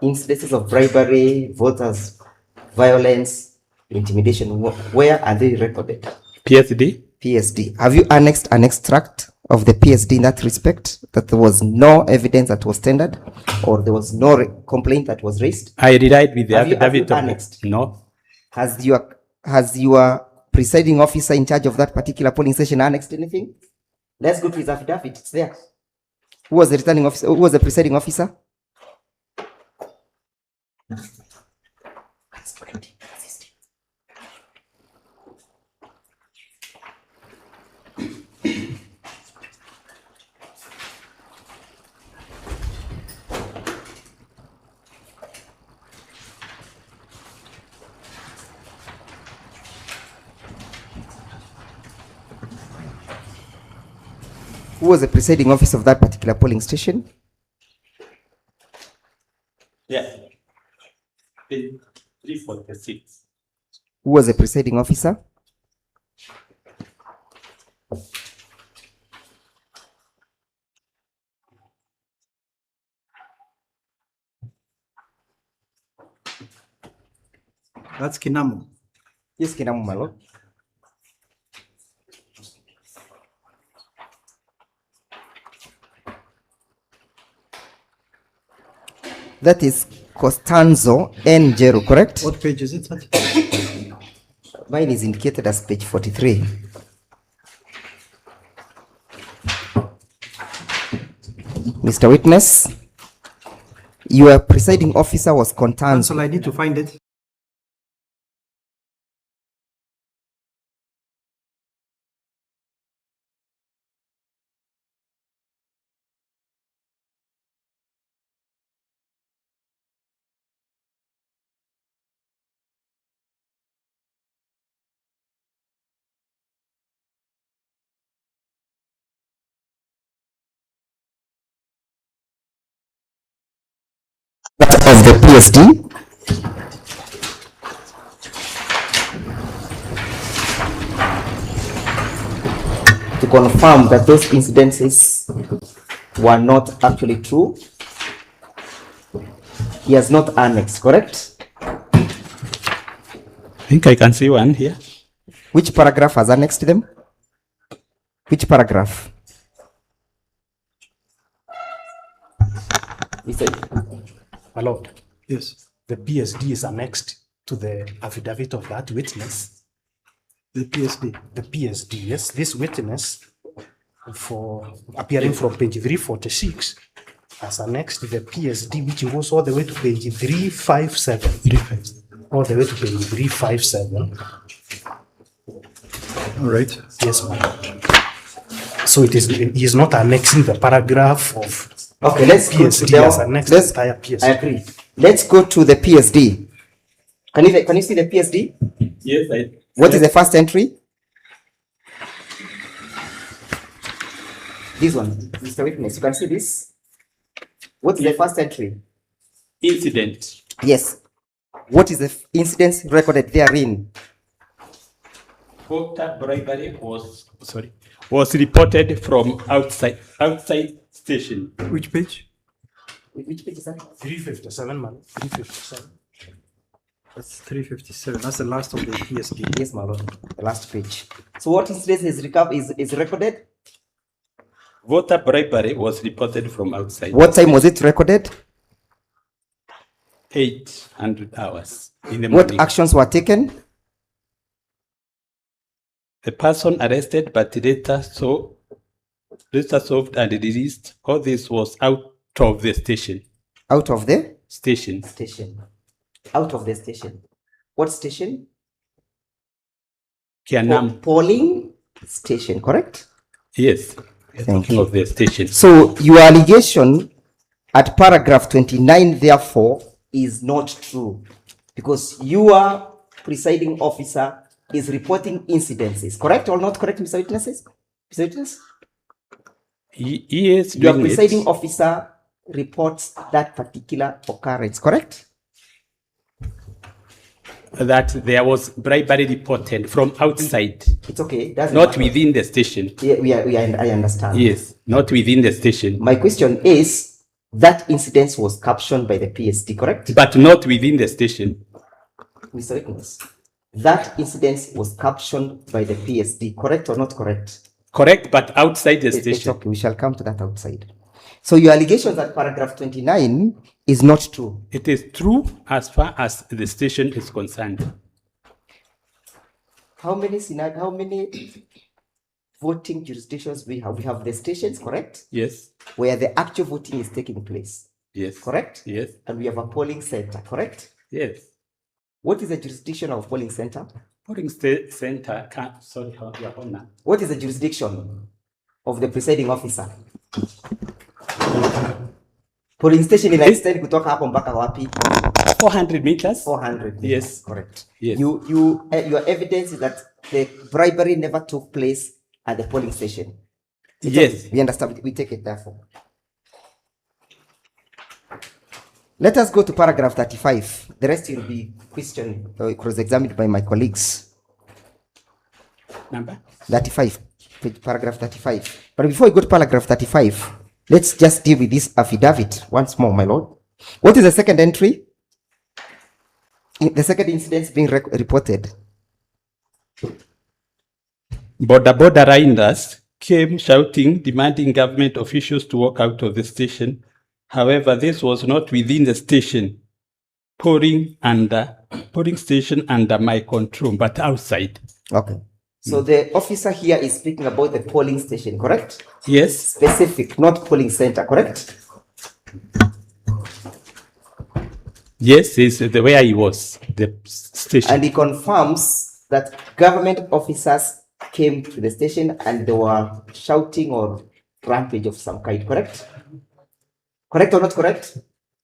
incidences of bribery, voters, violence, intimidation, where are they recorded? PSD? PSD. Have you annexed an extract of the PSD in that respect, that there was no evidence that was tendered, or there was no complaint that was raised? I relied with the affidavit. Annexed? No. Has your presiding officer in charge of that particular polling station annexed anything? Let's go to his affidavit. It's there. Who was the returning officer? Who was the presiding officer? Who was the presiding officer of that particular polling station? Yeah. 346. Who was the presiding officer? That's Kinamu. Yes, Kinamu, my lord. That is Costanzo Njiru, correct? What page is it? Mine is indicated as page 43. Mr. Witness, your presiding officer was Costanzo. So I need to find it. Of the PSD, to confirm that those incidences were not actually true. He has not annexed, correct? I think I can see one here. Which paragraph has annexed them? Which paragraph? He said, My lord, Yes. the PSD is annexed to the affidavit of that witness. The PSD. The PSD, yes, this witness, for appearing from page 346, has annexed the PSD, which goes all the way to page 357. All the way to page 357. All right. Yes, my lord. So he is not annexing the paragraph of okay, let's go to PSD as annexed the entire PSD. I agree. Let's go to the PSD. Can you see the PSD? Yes, What is the first entry? This one, Mr. Witness, you can see this. What is the first entry? Incident. Yes. What is the incidence recorded therein? Voter bribery was reported from outside station. Which page? Which page is that? 357, man. 357. That's 357. That's the last of the PSD. Yes, my lord. The last page. So what incidence is recorded? Voter bribery was reported from outside. What time was it recorded? 800 hours in the What morning. actions were taken? The person arrested but later solved and released. All this was out of the station. Out of the Station. station. Out of the station. What station? Kianam. Polling station, correct? Yes. Thank Talking you. of the station. So your allegation at paragraph 29, therefore, is not true, because your presiding officer is reporting incidences. Correct or not correct, Mr. Witnesses? Mr. Witness? He is Your doing presiding it. officer reports that particular occurrence, correct? That there was bribery reported from outside, It's okay. Doesn't not matter. within the station. Yeah, I understand. Yes, not within the station. My question is, That incident was captioned by the PSD, correct? But not within the station. Mr. Witness, that incident was captioned by the PSD, correct or not correct? Correct, but outside the It's station. okay, we shall come to that outside. So your allegation that paragraph 29 is not true. It is true as far as the station is concerned. How many voting jurisdictions we have? We have the stations, correct? Yes. Where the actual voting is taking place. Yes. Correct? Yes. And we have a polling center, correct? Yes. What is the jurisdiction of polling center? Polling center can't, sorry, Your Honor. What is the jurisdiction of the presiding officer? Polling station ina extend kutoka hapo mpaka wapi? 400 meters. 400 meters. Yes. Correct. Yes. Your evidence is that the bribery never took place at the polling station. Yes. We understand. We take it therefore. Let us go to paragraph 35. The rest will be questioned or cross-examined by my colleagues. Number? 35, paragraph 35. But before we go to paragraph 35, let's just deal with this affidavit once more, my lord. What is the second entry? The second incident being reported. Border riders came shouting, demanding government officials to walk out of the station. However, this was not within the station, pouring station under my control, but outside. Okay. So the officer here is speaking about the polling station, correct? Yes. Specific, not polling center, correct? Yes, is the way I was, the station. And he confirms that government officers came to the station and they were shouting or rampage of some kind, correct? Correct or not correct?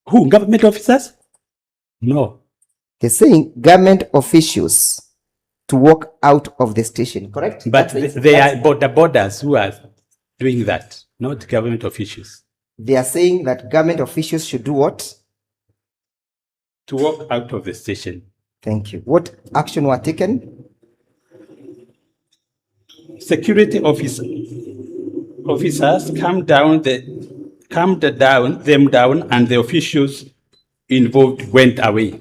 Who? Government officers? No. They're saying government officials to walk out of the station, correct? But they are the borders who are doing that, not government officials. They are saying that government officials should do what? To walk out of the station. Thank you. What action were taken? Security officers calmed them down, and the officials involved went away.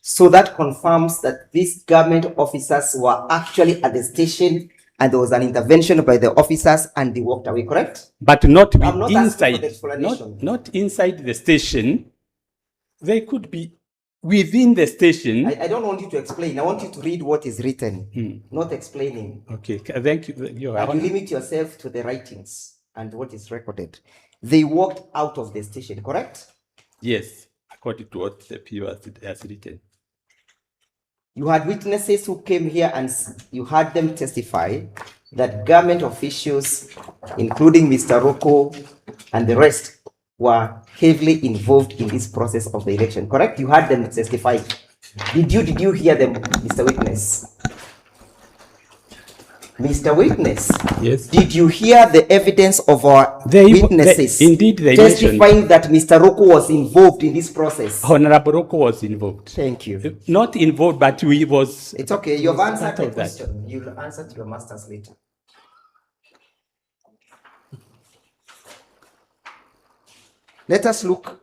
So that confirms that these government officers were actually at the station and there was an intervention by the officers and they walked away, correct? But not I'm not asking for the explanation. not inside the station. They could be within the station. I don't want you to explain. I want you to read what is written, not explaining. Okay, thank you. And limit yourself to the writings and what is recorded. They walked out of the station, correct? Yes, according to what the PO has written. You had witnesses who came here and you had them testify that government officials, including Mr. Rocco and the rest, were heavily involved in this process of the election, correct? You had them testify. Did you hear them, Mr. Witness? Mr. Witness, Yes. did you hear the evidence of our witnesses indeed they testifying that Mr. Rocco was involved in this process? Honorable Rocco was involved. Thank you. Not involved, but we was. It's okay. You've answered the of that. question. You'll answer to your masters later. Let us look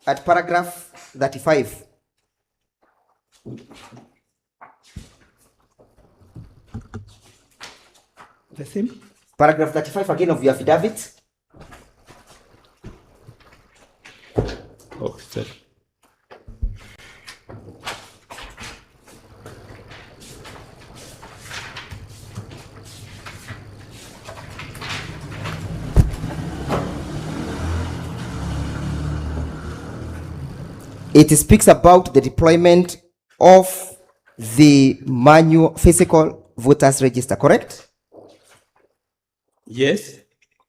at paragraph 35. The same. Paragraph 35 again of your affidavit. Oh, sorry. It speaks about the deployment of the manual physical voters register, correct? Yes.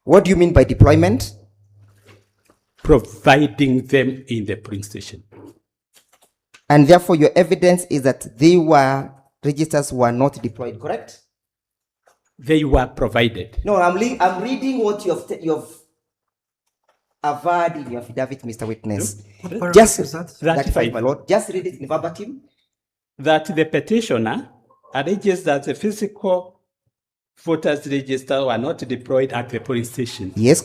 What do you mean by deployment? Providing them in the polling station. And therefore your evidence is that registers were not deployed, correct? They were provided. No, I'm reading what you've averred in your affidavit, Mr. Witness. What paragraph Just is that? 35, my lord. Just read it in verbatim. That the petitioner alleges that the voters register were not deployed at the polling station. Yes,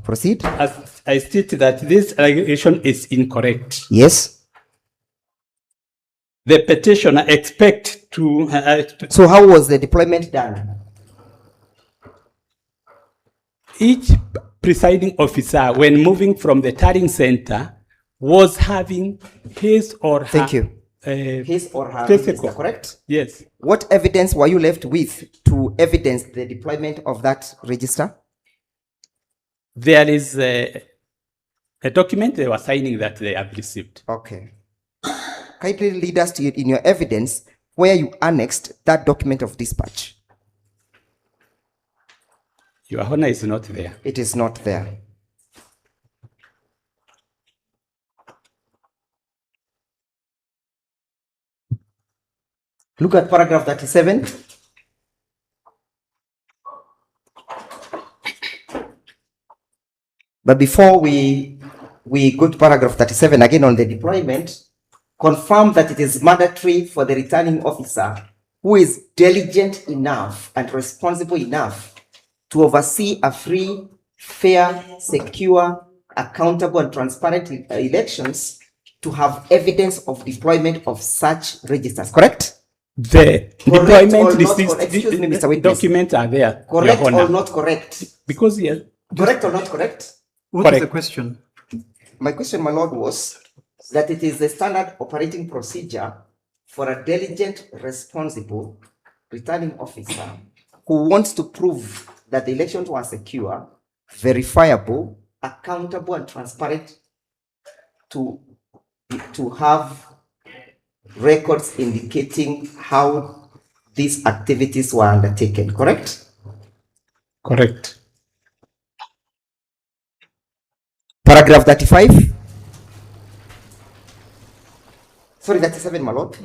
proceed. As I state that this allegation is incorrect. Yes. The petitioner expect to So how was the deployment done? each presiding officer, when moving from the tallying center, was having his or her. Thank you. His or her physical. register, correct? Yes. What evidence were you left with to evidence the deployment of that register? There is a document they were signing that they have received. Okay. Kindly lead us to in your evidence where you annexed that document of dispatch. Your Honor is not there. It is not there. Look at paragraph 37. But before we go to paragraph 37, again on the deployment, confirm that it is mandatory for the returning officer who is diligent enough and responsible enough to oversee a free, fair, secure, accountable, and transparent elections to have evidence of deployment of such registers, correct? The Correct or deployment not list, correct? Excuse me, Mr. Witness. documents are there. Correct Your Honor. or not correct? Because yes, Correct or not correct? What is the Correct. question? My question, my lord, was that it is the standard operating procedure for a diligent, responsible returning officer who wants to prove that the elections were secure, verifiable, accountable, and transparent to have records indicating how these activities were undertaken, correct? correct. Paragraph 35. Sorry, 37, my lord.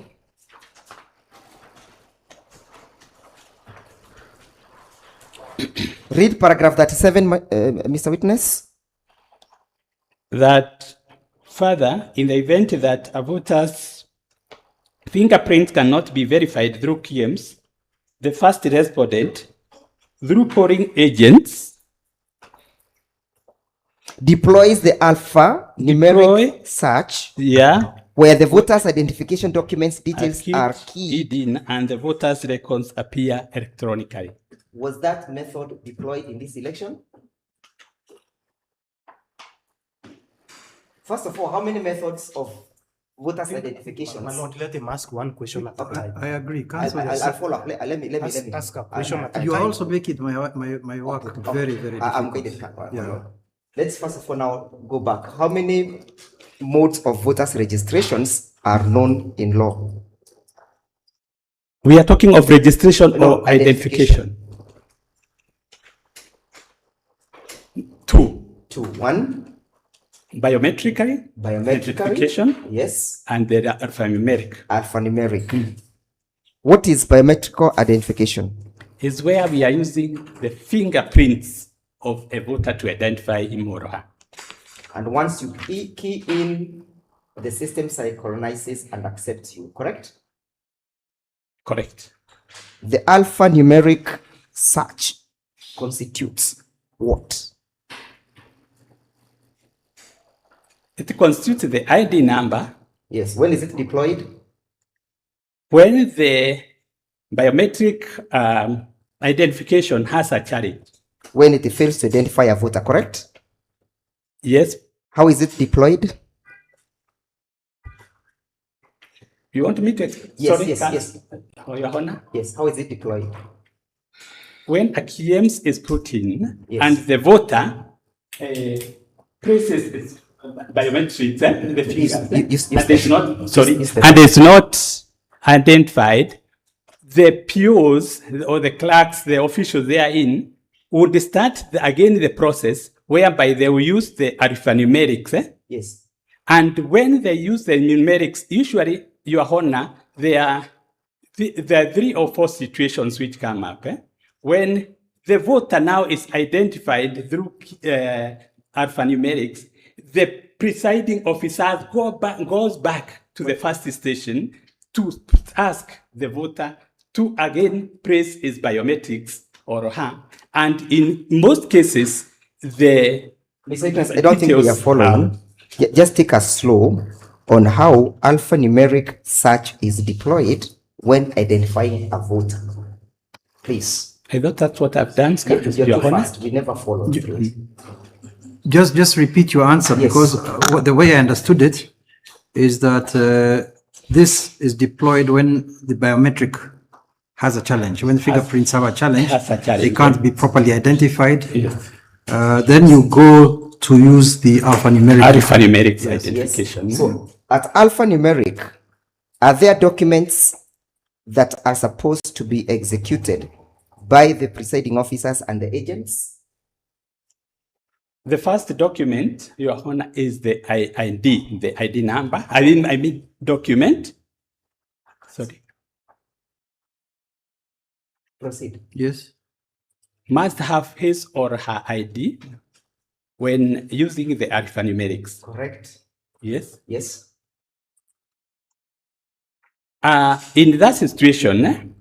Read paragraph 37, Mr. Witness. That further, in the event that a voter's fingerprints cannot be verified through KIEMS, the first respondent, through polling agents, Deploys the alpha-numeric search yeah, where the voter's identification documents details are keyed. in and the voters' records appear electronically. Was that method deployed in this election? First of all, how many methods of voters' identification? My lord, let him ask one question at a time. I agree. I'll Council, follow up. Let me. Ask a question at a you are time. also making my work very, very I'm difficult. going to Yeah. Let's first of all now go back. How many modes of voters' registrations are known in law? We are talking of registration No, or identification. Two. One, Biometrically, biometrically. identification, Yes. and the alphanumeric. Alphanumeric. What is biometrical identification? Is where we are using the fingerprints of a voter to identify him or her. And once you key in, the system synchronizes and accepts you, correct? Correct. The alphanumeric search constitutes what? It constitutes the ID number Yes. When is it deployed? when the biometric identification has a challenge. When it fails to identify a voter, correct? Yes. How is it deployed? You want me to? Yes. Oh, Your Honor. Yes. How is it deployed? When a KIEMS is put in Yes. and the voter places its biometrics and the finger, and it's not sorry, and it's not identified, the POs or the clerks, the officials therein, would start again the process whereby they will use the alphanumerics. Yes. And when they use the numerics, usually, Your Honor, there are 3 or 4 situations which come up. When the voter now is identified through alphanumerics, the presiding officer goes back to the first station to ask the voter to again place his biometrics or her. And in most cases, the Mr. Witness, I don't think we are details following. Just take us slow on how alphanumeric search is deployed when identifying a voter. Please. I thought that's what I've done, You're Your too Honor. fast. We never follow. Please. Just repeat your answer, Yes. because the way I understood it is that this is deployed when the biometric has a challenge. When fingerprints have a challenge, Has a challenge, they can't be properly identified. Yes. Then you go to use the alphanumeric. Alphanumeric Yes. identification. So at alphanumeric, are there documents that are supposed to be executed by the presiding officers and the agents? The first document, Your Honor, is the ID, the ID number. I mean document. Sorry. Proceed. Yes. Must have his or her ID when using the alphanumerics. Correct. Yes. Yes. In that situation,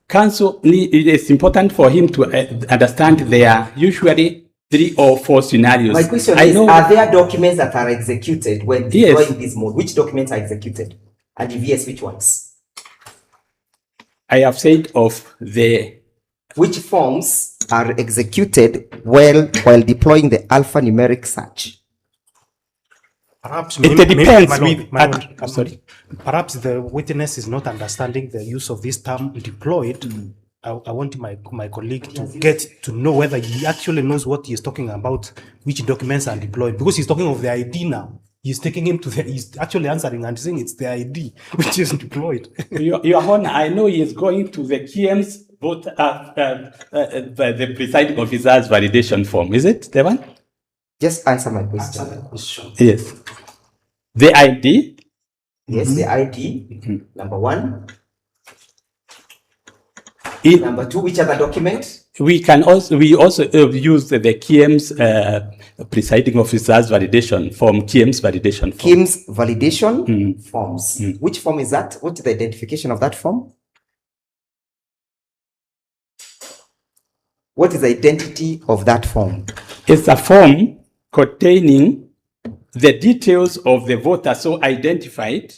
counsel, it is important for him to understand there are usually 3 or 4 scenarios. My question I is, know, are there documents that are executed when Yes. deploying this mode? Which documents are executed? And if yes, which ones? I have said of the Which forms are executed while deploying the alphanumeric search? Perhaps It depends with- I'm sorry. Perhaps the witness is not understanding the use of this term deployed. I want my colleague to get to know whether he actually knows what he is talking about, which documents are deployed, because he's talking of the ID now. He's taking him to he's actually answering and saying it's the ID which is deployed. Your Honor, I know he is going to the KM's vote, the presiding officer's validation form. Is it the one? Just answer my question. Yes. The ID. Yes, the ID, number 1. In, Number 2, which other document? we also use the KM's presiding officer's validation form, KM's validation form. Kim's validation forms. Which form is that? What is the identification of that form? What is the identity of that form? It's a form containing the details of the voter so identified,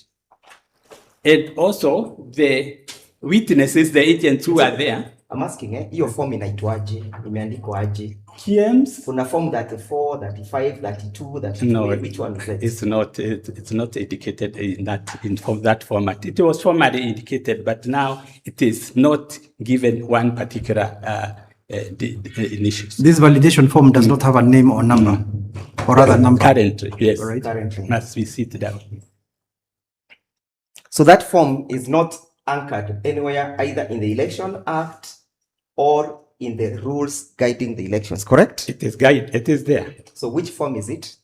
and also the witnesses, the agents who are there. I'm asking, hiyo form inaitwaje? Imeandikwa aje? KM's? Kuna form 34, 35, 32, 33. No, Which one is it? it's not indicated in that format. It was formally indicated, but now it is not given one particular initials. This validation form does not have a name or number or other number. Currently, yes. Right. Currently. Must we sit down? So that form is not anchored anywhere, either in the Election Act or in the rules guiding the elections, correct? It is there. So which form is it?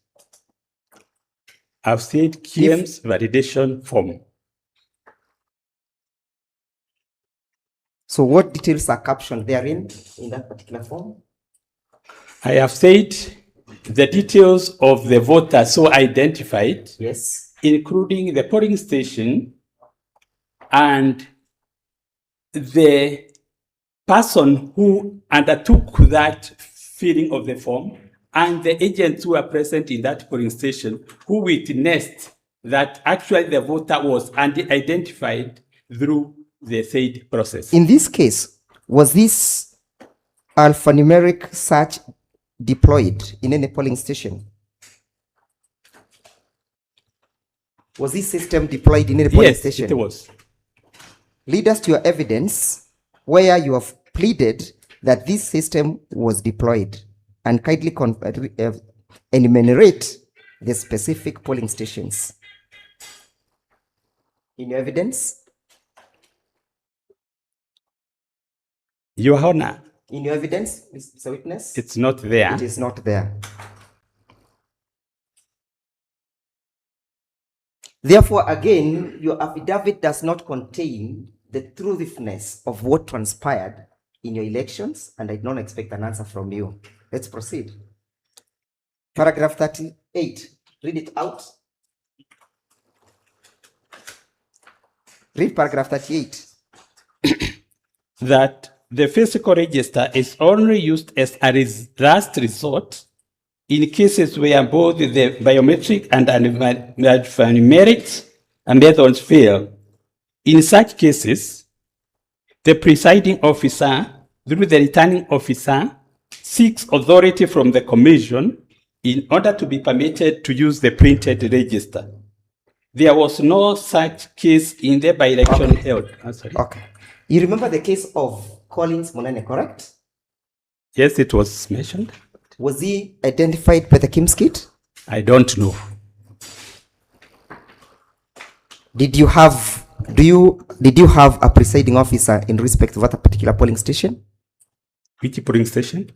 I've said KM's validation form. So what details are captioned therein in that particular form? I have said the details of the voter so identified, Yes. including the polling station and the person who undertook that filling of the form and the agents who are present in that polling station who witnessed that actually the voter was identified through the said process. In this case, was this alphanumeric search deployed in any polling station? Was this system deployed in any polling Yes, station? it was. Lead us to your evidence where you have pleaded that this system was deployed, and kindly enumerate the specific polling stations. In your evidence? Your Honor, In your evidence, Mr. Witness? it's not there. It is not there. Therefore, again, your affidavit does not contain the truthiness of what transpired in your elections, and I don't expect an answer from you. Let's proceed. Paragraph 38. Read it out. Read paragraph 38. That the physical register is only used as a last resort in cases where both the biometric and alphanumeric methods fail. In such cases, the presiding officer, through the returning officer, seeks authority from the commission in order to be permitted to use the printed register. There was no such case in the by-election held. Okay. You remember the case of Collins Monene, correct? Yes, it was mentioned. Was he identified by the Kim's kit? I don't know. Did you have a presiding officer in respect of that particular polling station? Which polling station?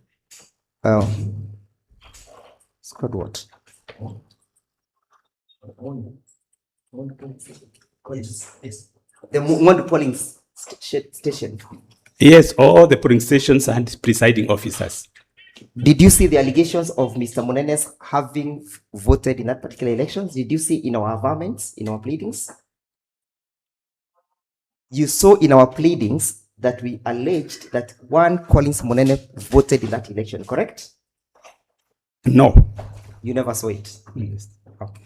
It's called what? The one polling station. Yes, all the polling stations and presiding officers. Did you see the allegations of Mr. Monenes having voted in that particular elections? Did you see in our averments, in our pleadings? You saw in our pleadings that we alleged that one Collins Monene voted in that election, correct? No. You never saw it. Yes. Okay.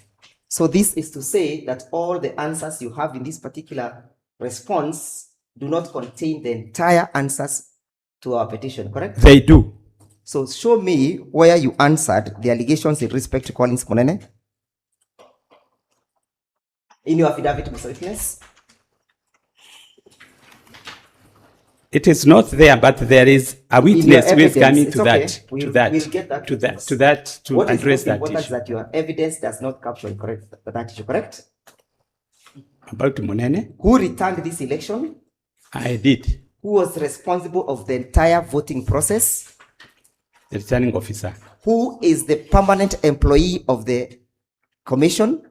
So this is to say that all the answers you have in this particular response do not contain the entire answers to our petition, correct? They do. So show me where you answered the allegations in respect to Collins Monene. In your affidavit, Mr. Witness. It is not there, but there is a witness who is coming to okay. that, We'll to that, get that to that, witness. to that, to What is address most that important is issue. that your evidence does not capture that issue, correct? About Monene, Who returned this election? I did. Who was responsible of the entire voting process? The returning officer. Who is the permanent employee of the commission?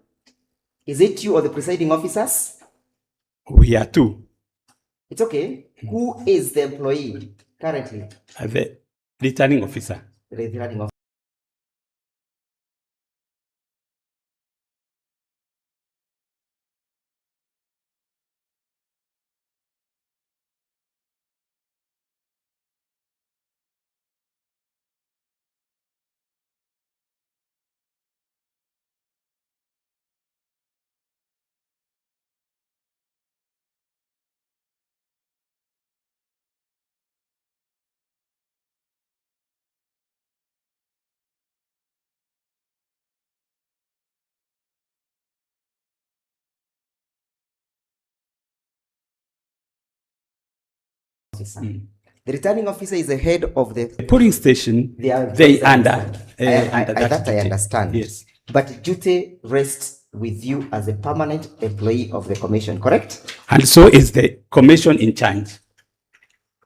Is it you or the presiding officers? We are two. It's okay. Who is the employee currently? The returning officer. The returning officer. The returning officer is the head of the polling station. They are under that I understand. Yes. But duty rests with you as a permanent employee of the commission, correct? And so is the commission in charge.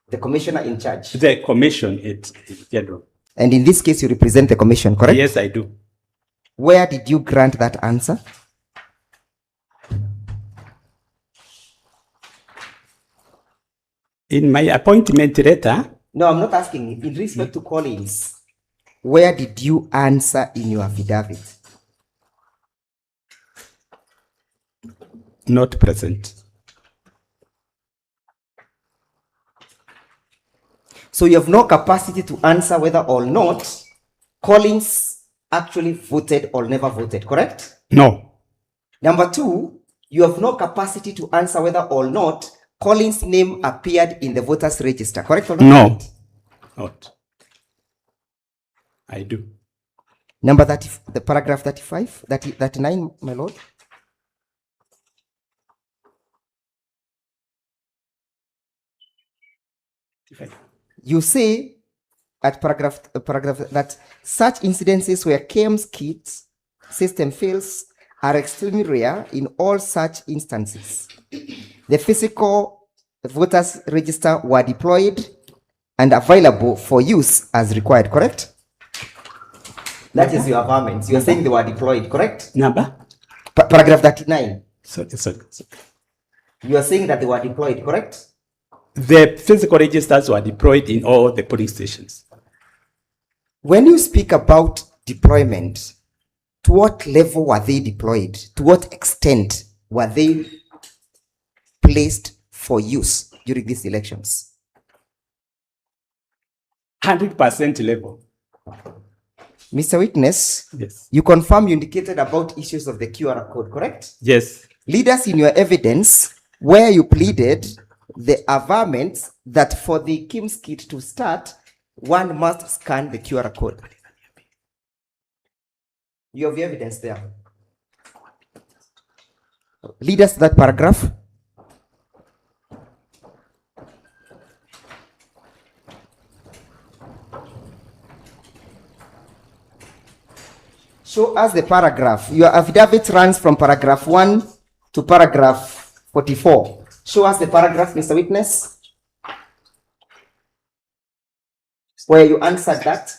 The commissioner in charge. The commission, it's general. And in this case, you represent the commission, correct? Yes, I do. Where did you grant that answer? In my appointment letter. No, I'm not asking. In respect to Collins, where did you answer in your affidavit? Not present. So you have no capacity to answer whether or not Collins actually voted or never voted, correct? No. Number two, you have no capacity to answer whether or not Collins' name appeared in the voters' register, correct or not? No. Not. I do. Number 30, the paragraph 35, 39, my lord. You say at paragraph that such incidences where KM's kit system fails are extremely rare. In all such instances, the physical voters register were deployed and available for use as required, correct? That is your averment. You are saying they were deployed, correct? Number? Paragraph 39. Sorry. You are saying that they were deployed, correct? The physical registers were deployed in all the polling stations. When you speak about deployment, to what level were they deployed? To what extent were they placed for use during these elections? 100% level. Mr. Witness, Yes. you confirm you indicated about issues of the QR code, correct? Yes. Lead us in your evidence where you pleaded the averment that for the KIMS kit to start, one must scan the QR code. You have the evidence there. Lead us to that paragraph. Show us the paragraph. Your affidavit runs from paragraph 1 to paragraph 44. Show us the paragraph, Mr. Witness, where you answered that.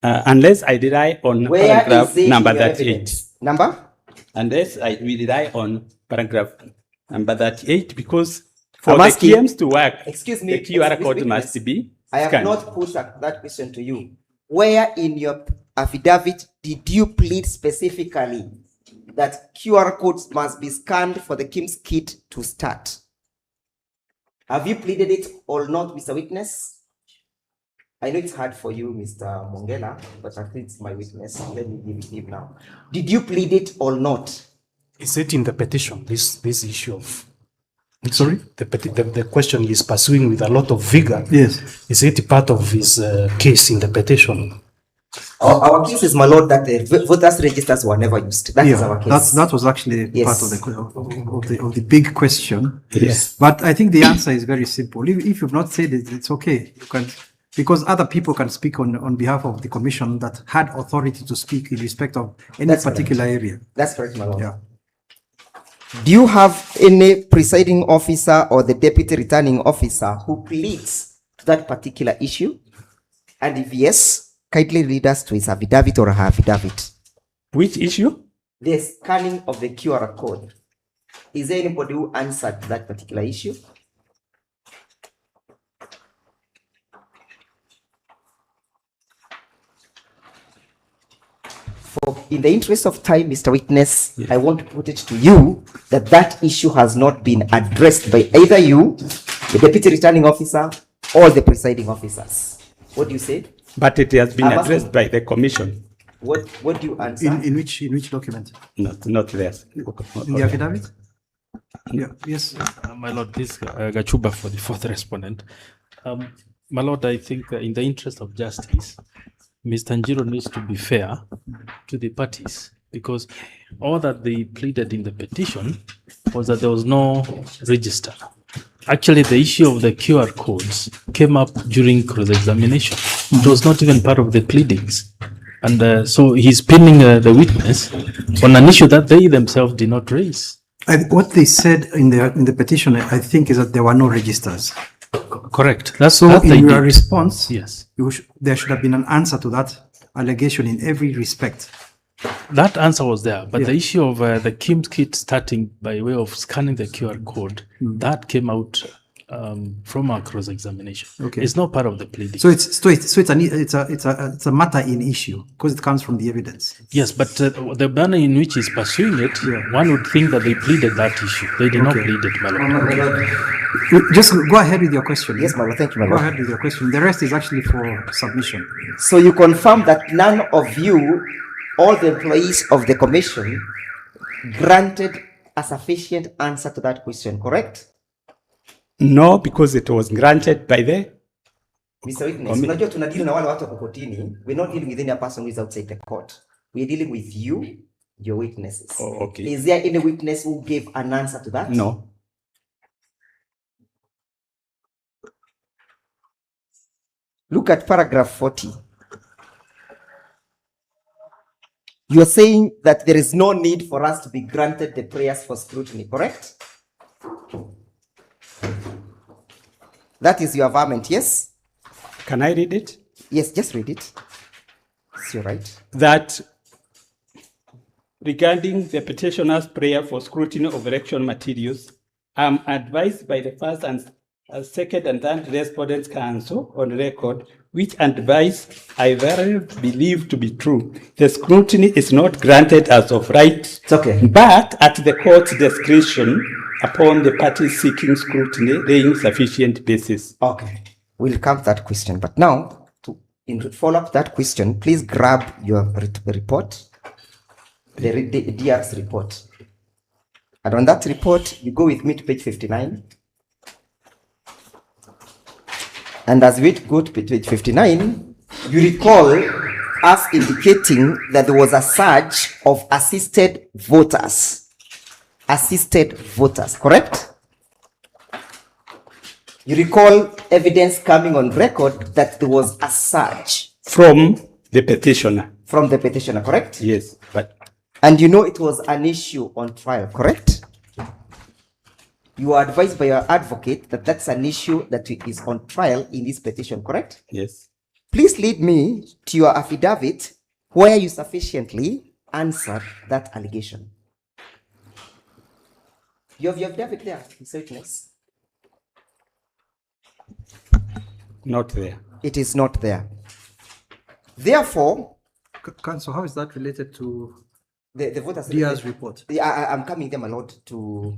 Unless I rely on Where paragraph is it in number your 38. evidence? Number? Unless we rely on paragraph number 38, because for I'm the asking- KMs to work, Excuse me, the QR excuse code me, must witness. be I have scanned. not put that question to you. Where in your affidavit did you plead specifically that QR codes must be scanned for the KIMS kit to start? Have you pleaded it or not, Mr. Witness? I know it's hard for you, Mr. Mongela, but I think it's my witness. Let me give it him now. Did you plead it or not? Is it in the petition, this issue of, Sorry? the question is pursuing with a lot of vigor? Yes. Is it part of his case in the petition? Our case is, my lord, that the voters registers were never used. That is our case. That was actually Yes. part of the big question. Yes. But I think the answer is very simple. If you've not said it, it's okay. You can, because other people can speak on behalf of the commission that had authority to speak in respect of any That's particular area. That's correct, my lord. Yeah. Do you have any presiding officer or the deputy returning officer who pleads to that particular issue? And if yes, kindly lead us to his affidavit or her affidavit. Which issue? The scanning of the QR code. Is there anybody who answered that particular issue? In the interest of time, Mr. Witness, Yes. I want to put it to you that that issue has not been addressed by either you, the deputy returning officer, or the presiding officers. What do you say? But it has been I'm addressed asking- by the commission. What do you answer? In which document? Not theirs. In the affidavit? Yeah. Yes. My Lord, this Gachuba for the fourth respondent. My Lord, I think in the interest of justice, Mr. Njiru needs to be fair to the parties, because all that they pleaded in the petition was that there was no register. Actually, the issue of the QR codes came up during cross-examination. It was not even part of the pleadings. And so he's pinning the witness on an issue that they themselves did not raise. What they said in the petition, I think, is that there were no registers. Correct. That's So that they in your did. response, Yes. there should have been an answer to that allegation in every respect. That answer was there, but the Yeah. issue of the KIMS kit starting by way of scanning the QR code, that came out from our cross-examination. Okay. It's not part of the pleading. So it's a matter in issue because it comes from the evidence. Yes, but the manner in which he's pursuing it, Yeah. one would think that they pleaded that issue. They did not Okay. plead it, my lord. My lord. Just go ahead with your question. Yes, my lord. Thank you, my Go lord. ahead with your question. The rest is actually for submission. So you confirm that none of you, all the employees of the commission, granted a sufficient answer to that question, correct? No, because it was granted by the. Mr. Witness, unajua tunadili na wale watu wako kotini. We're not dealing with any person who is outside the court. We're dealing with you, your witnesses. Oh, okay. Is there any witness who gave an answer to that? No. Look at paragraph 40. You are saying that there is no need for us to be granted the prayers for scrutiny, correct? That is your averment, yes? Can I read it? Yes, just read it. It's your right. That regarding the petitioner's prayer for scrutiny of election materials, I'm advised by the first and second and third respondents council on record, which advice I very believe to be true. The scrutiny is not granted as of right, It's okay. but at the court's discretion, upon the parties seeking scrutiny laying sufficient basis. Okay, we'll come to that question. But now, to follow up that question, please grab your report, the DR's report. And on that report, you go with me to page 59. And as we go to page 59, you recall us indicating that there was a surge of assisted voters. Assisted voters, correct? You recall evidence coming on record that there was a surge. From the petitioner. From the petitioner, correct? Yes, but And you know it was an issue on trial, correct? You are advised by your advocate that that's an issue that is on trial in this petition, correct? yes. Please lead me to your affidavit where you sufficiently answered that allegation. You have your affidavit there, Mr. Witness. Not there. It is not there. Therefore, Council, how is that related to the voters. DR's report? I'm coming there, my lord, to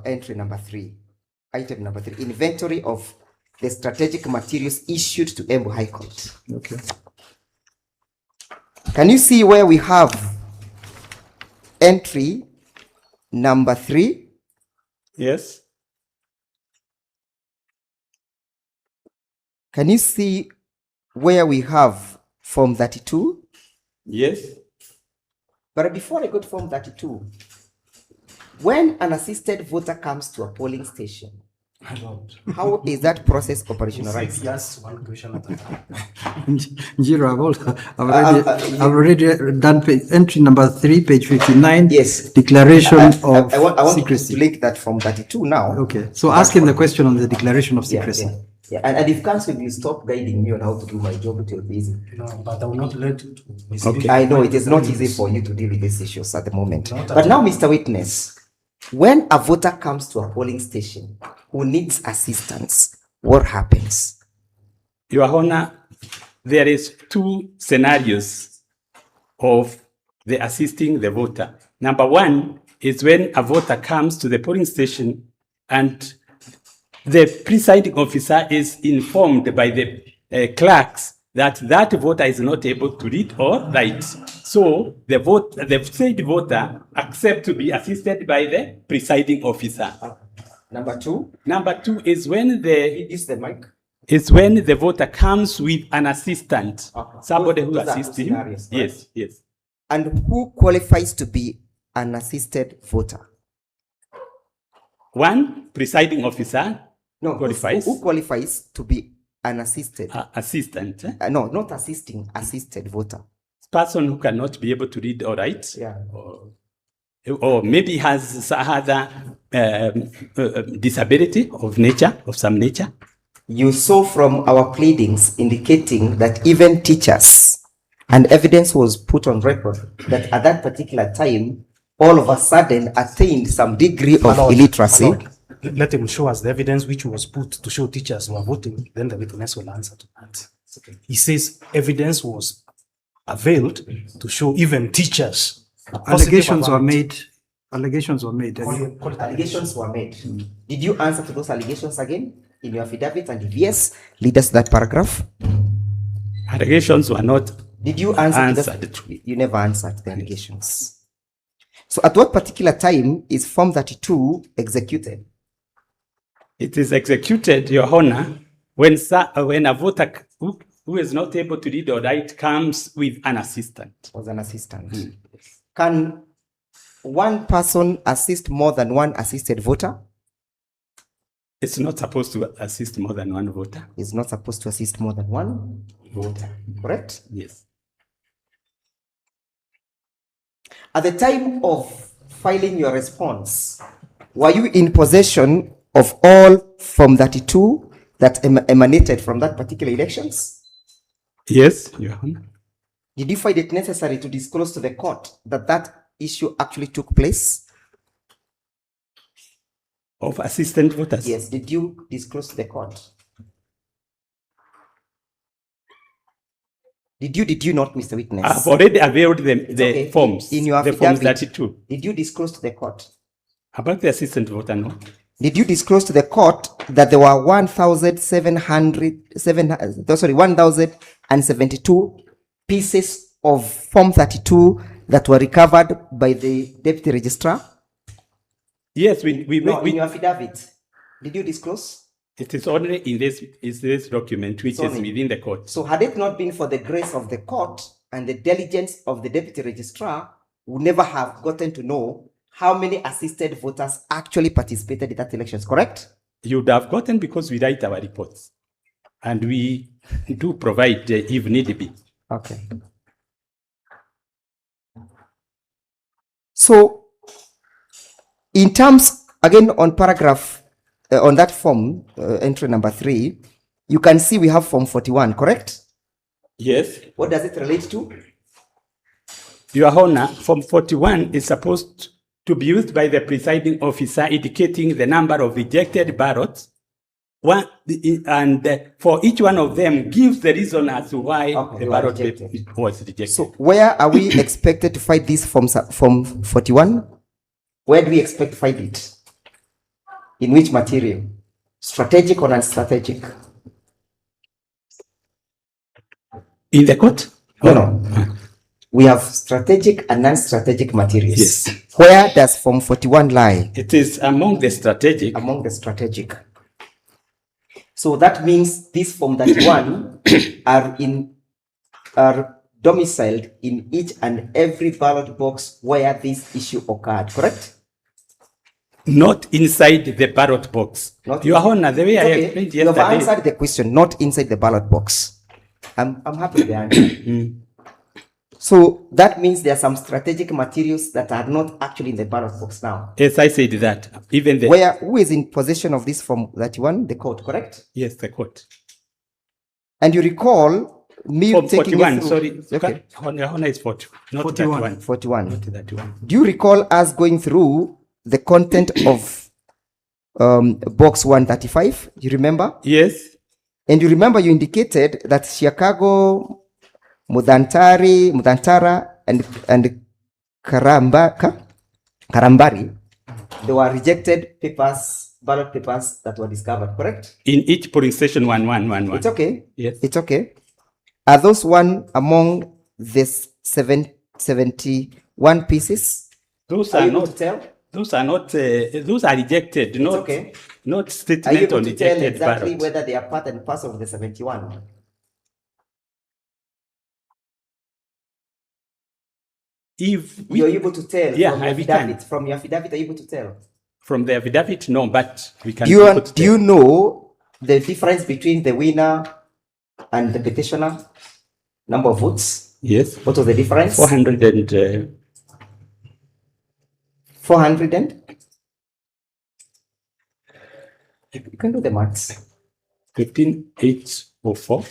entry number 3, item number 3, inventory of the strategic materials issued to Embu High Court. Okay. Can you see where we have entry number 3? Yes. Can you see where we have Form 32? Yes. But before I go to Form 32, when an assisted voter comes to a polling station, how is that process operationalized? Yes, one question at a time. Njiru, I've already done entry number 3, page 59. Yes. Declaration of I want secrecy. to link that Form 32 now. Okay. So ask him the question on the declaration of Yeah, secrecy. yeah. And if council will stop guiding me on how to do my job, it will be easy. No, but I will not let you to mislead. Okay. I know it is not easy for you to deal with these issues at the moment. Not at But now, all. Mr. Witness, when a voter comes to a polling station who needs assistance, what happens? Your Honor, there is 2 scenarios of the assisting the voter. Number 1 is when a voter comes to the polling station and the presiding officer is informed by the clerks that that voter is not able to read or write. So the said voter accepts to be assisted by the presiding officer. Number 2, Number 2 is when is the mic. the voter comes with an assistant, Okay. somebody who Those are assists two him. scenarios, right? Yes, yes. And who qualifies to be an assisted voter? 1 presiding officer No, qualifies. who qualifies to be an assisted? Assistant, No, not assisting, assisted voter. person who cannot be able to read or write, Yeah. or maybe has other disability of nature, of some nature. You saw from our pleadings indicating that even teachers, and evidence was put on record that at that particular time, all of a sudden attained some degree of My lord, illiteracy. my lord, let him show us the evidence which was put to show teachers were voting, then the witness will answer to that. He says evidence was availed to show even teachers. Allegations were made. Allegations were made. Allegations were made. Did you answer to those allegations again in your affidavit? And if yes, lead us to that paragraph. Allegations were not Did you answer answered. to the, you never answered the allegations. So at what particular time is Form 32 executed? It is executed, Your Honor, when a voter who is not able to read or write comes with an assistant. Was an assistant. Can one person assist more than one assisted voter? It's not supposed to assist more than 1 voter. Is not supposed to assist more than one voter. Correct? Yes. At the time of filing your response, were you in possession of all Form 32 that emanated from that particular elections? Yes, Your Honor. Did you find it necessary to disclose to the court that that issue actually took place? Of assistant voters? Yes. Did you disclose to the court? Did you not, Mr. Witness? I've already availed the Okay. forms, In your the forms affidavit, 32. did you disclose to the court? About the assistant voter, no. Did you disclose to the court that there were 1,072 pieces of Form 32 that were recovered by the deputy registrar? Yes, we In your affidavit, did you disclose? it is only in this document which is only- within the court. So had it not been for the grace of the court and the diligence of the deputy registrar, we would never have gotten to know how many assisted voters actually participated in that elections, correct? You would have gotten because we write our reports. And we do provide if need be. Okay. So, in terms, again, on paragraph, on that form, entry number 3, you can see we have form 41, correct? Yes. What does it relate to? Your Honor, Form 41 is supposed to be used by the presiding officer indicating the number of rejected ballots. And for each one of them gives the reason as to why Okay, the they were ballot rejected. was rejected. So, where are we expected to find this form 41? Where do we expect to find it? In which material? Strategic or non-strategic? In the court? No. We have strategic and non-strategic materials. Yes. Where does form 41 lie? It is among the strategic. Among the strategic. So that means this form 31 are domiciled in each and every ballot box where this issue occurred, correct? Not inside the ballot box. Not Your Honor, the way I Okay, explained you have yesterday. answered the question, not inside the ballot box. I'm happy with the answer. So that means there are some strategic materials that are not actually in the ballot box now. Yes, I said that. Even the Who is in possession of this form 31? The court, correct? yes, the court. And you recall me Form taking 41, you through, sorry. okay, Your Honor is 40, not 41. 31. 41. Not 31. Do you recall us going through the content of box 135? Do you remember? Yes. And you remember you indicated that Chicago, Mudantara, and Karambari, they were rejected papers, ballot papers that were discovered, correct? In each polling station, 1111. It's okay. Yes. It's okay. Are those one among this 71 pieces? Those Are are you able not. to tell? Those are not. Those are rejected. Not. okay. Not Are you statement able on to tell rejected exactly ballot. whether they are part and parcel of the 71? If You're we, able to tell Yeah, from your we can. affidavit. From your affidavit, are you able to tell? from the affidavit, no, but we can. Do you know the difference between the winner and the petitioner? Number of votes? Yes. What was the difference? 400 and 400 and? You can do the maths. 15804.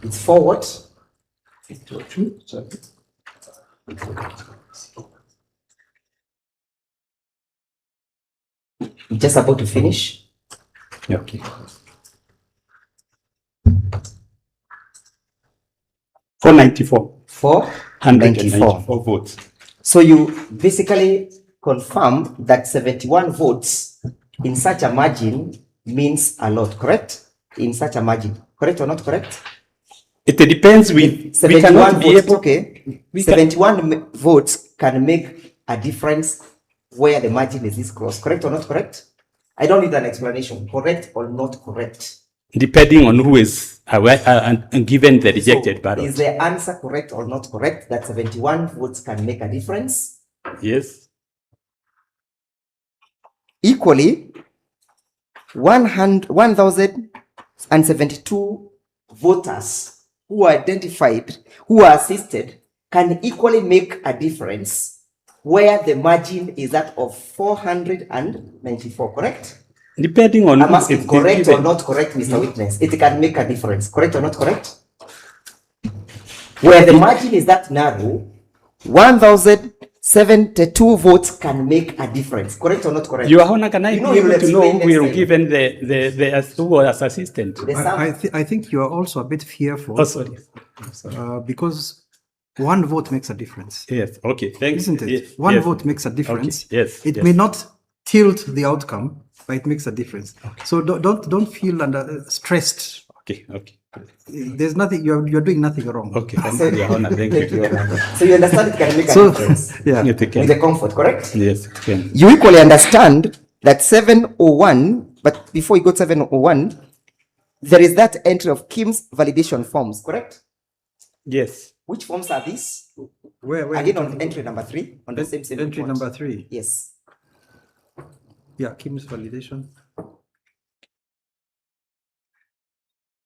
It's 4 what? Sorry. You're just about to finish. Okay. 494. 494. votes. So you basically confirm that 71 votes in such a margin means a lot, correct? In such a margin, correct or not correct? It depends. We 71 cannot be votes, able. okay. we can- 71 votes can make a difference where the margin is this close, correct or not correct? I don't need an explanation, correct or not correct. Depending on who is aware and given the rejected So, ballot. is the answer correct or not correct that 71 votes can make a difference? Yes. Equally, 1,072 voters who are identified, who are assisted, can equally make a difference where the margin is that of 494, correct? Depending on I'm asking if correct or given- not correct, Mr. Witness. It can make a difference. Correct or not correct? Where the margin is that narrow, 1,072 votes can make a difference. Correct or not correct? Your Honor, can I You know be you'll able to know explain who will next time. given the who was assistant? The sum- I think you are also a bit fearful Oh, sorry. because one vote makes a difference, Yes. Okay. Thanks. isn't it? Yes, One yes. vote makes a difference. Okay, yes, It yes. may not tilt the outcome, but it makes a difference. So don't feel under stressed. Okay. Okay. There's nothing you're doing nothing wrong. Okay. Thank you, Your Honor. Thank Thank you. you. So you understand it can make a So difference yeah. Yes, it with can. the comfort, correct? Yes, it can. You equally understand that 701, but before you go to 701, there is that entry of Kim's validation forms, correct? Yes. Which forms are these? Where Again on entry number 3 on the same entry report. number 3. Yes. Yeah, Kim's validation.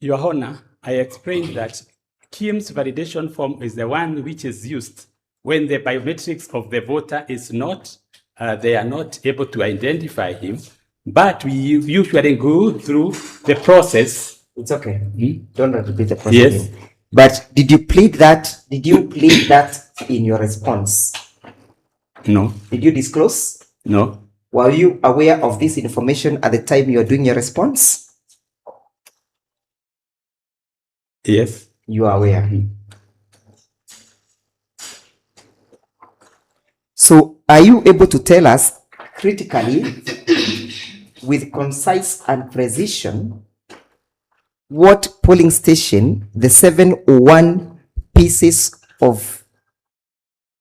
Your Honor, I explained that Kim's validation form is the one which is used when the biometrics of the voter is not, they are not able to identify him, but we usually go through the process. It's okay. Don't repeat the process. Yes. again. But did you plead that? Did you plead that in your response? No, Did you disclose? no. Were you aware of this information at the time you were doing your response? Yes. You are aware. So, are you able to tell us critically, with concise and precision, what polling station the 701 pieces of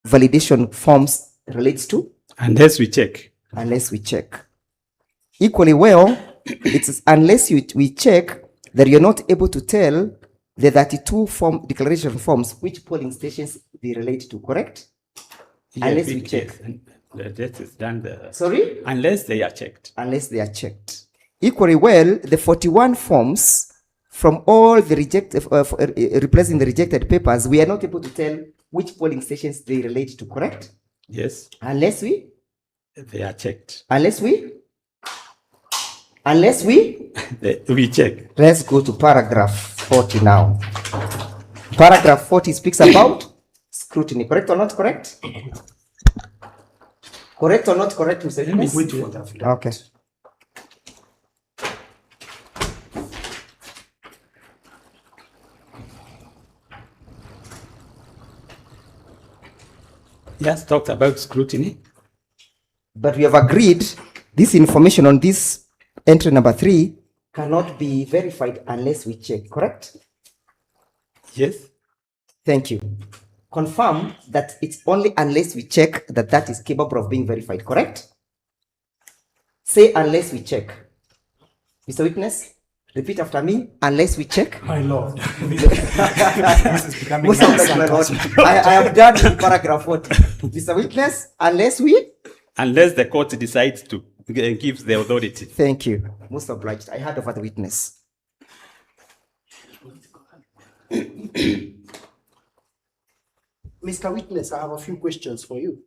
validation forms relates to? Unless we check. Unless we check. Equally well, it's unless we check that you're not able to tell the 32 form declaration forms which polling stations they relate to, correct? Unless we check. Yes, and that is done there. Sorry? Unless they are checked. Unless they are checked. Equally well, the 41 forms from all the replacing the rejected papers, we are not able to tell which polling stations they relate to, correct? Yes, Unless we checked. We check. Let's go to paragraph 40 now. Paragraph 40 speaks about scrutiny. Correct or not correct? Correct or not correct, Mr. Witness? Wait for that. Okay. Yes, talked about scrutiny. But we have agreed this information on this entry number 3 cannot be verified unless we check, correct? Yes. Thank you. Confirm that it's only unless we check that that is capable of being verified, correct? Say unless we check. Mr. Witness, repeat after me. Unless we check. My lord. This is becoming Most of nice them, and my lord. possible. I am done with paragraph 40. Mr. Witness, unless we. Unless the court decides to give the authority. Thank you. Most obliged. I hand over the witness. Mr. Witness, I have a few questions for you,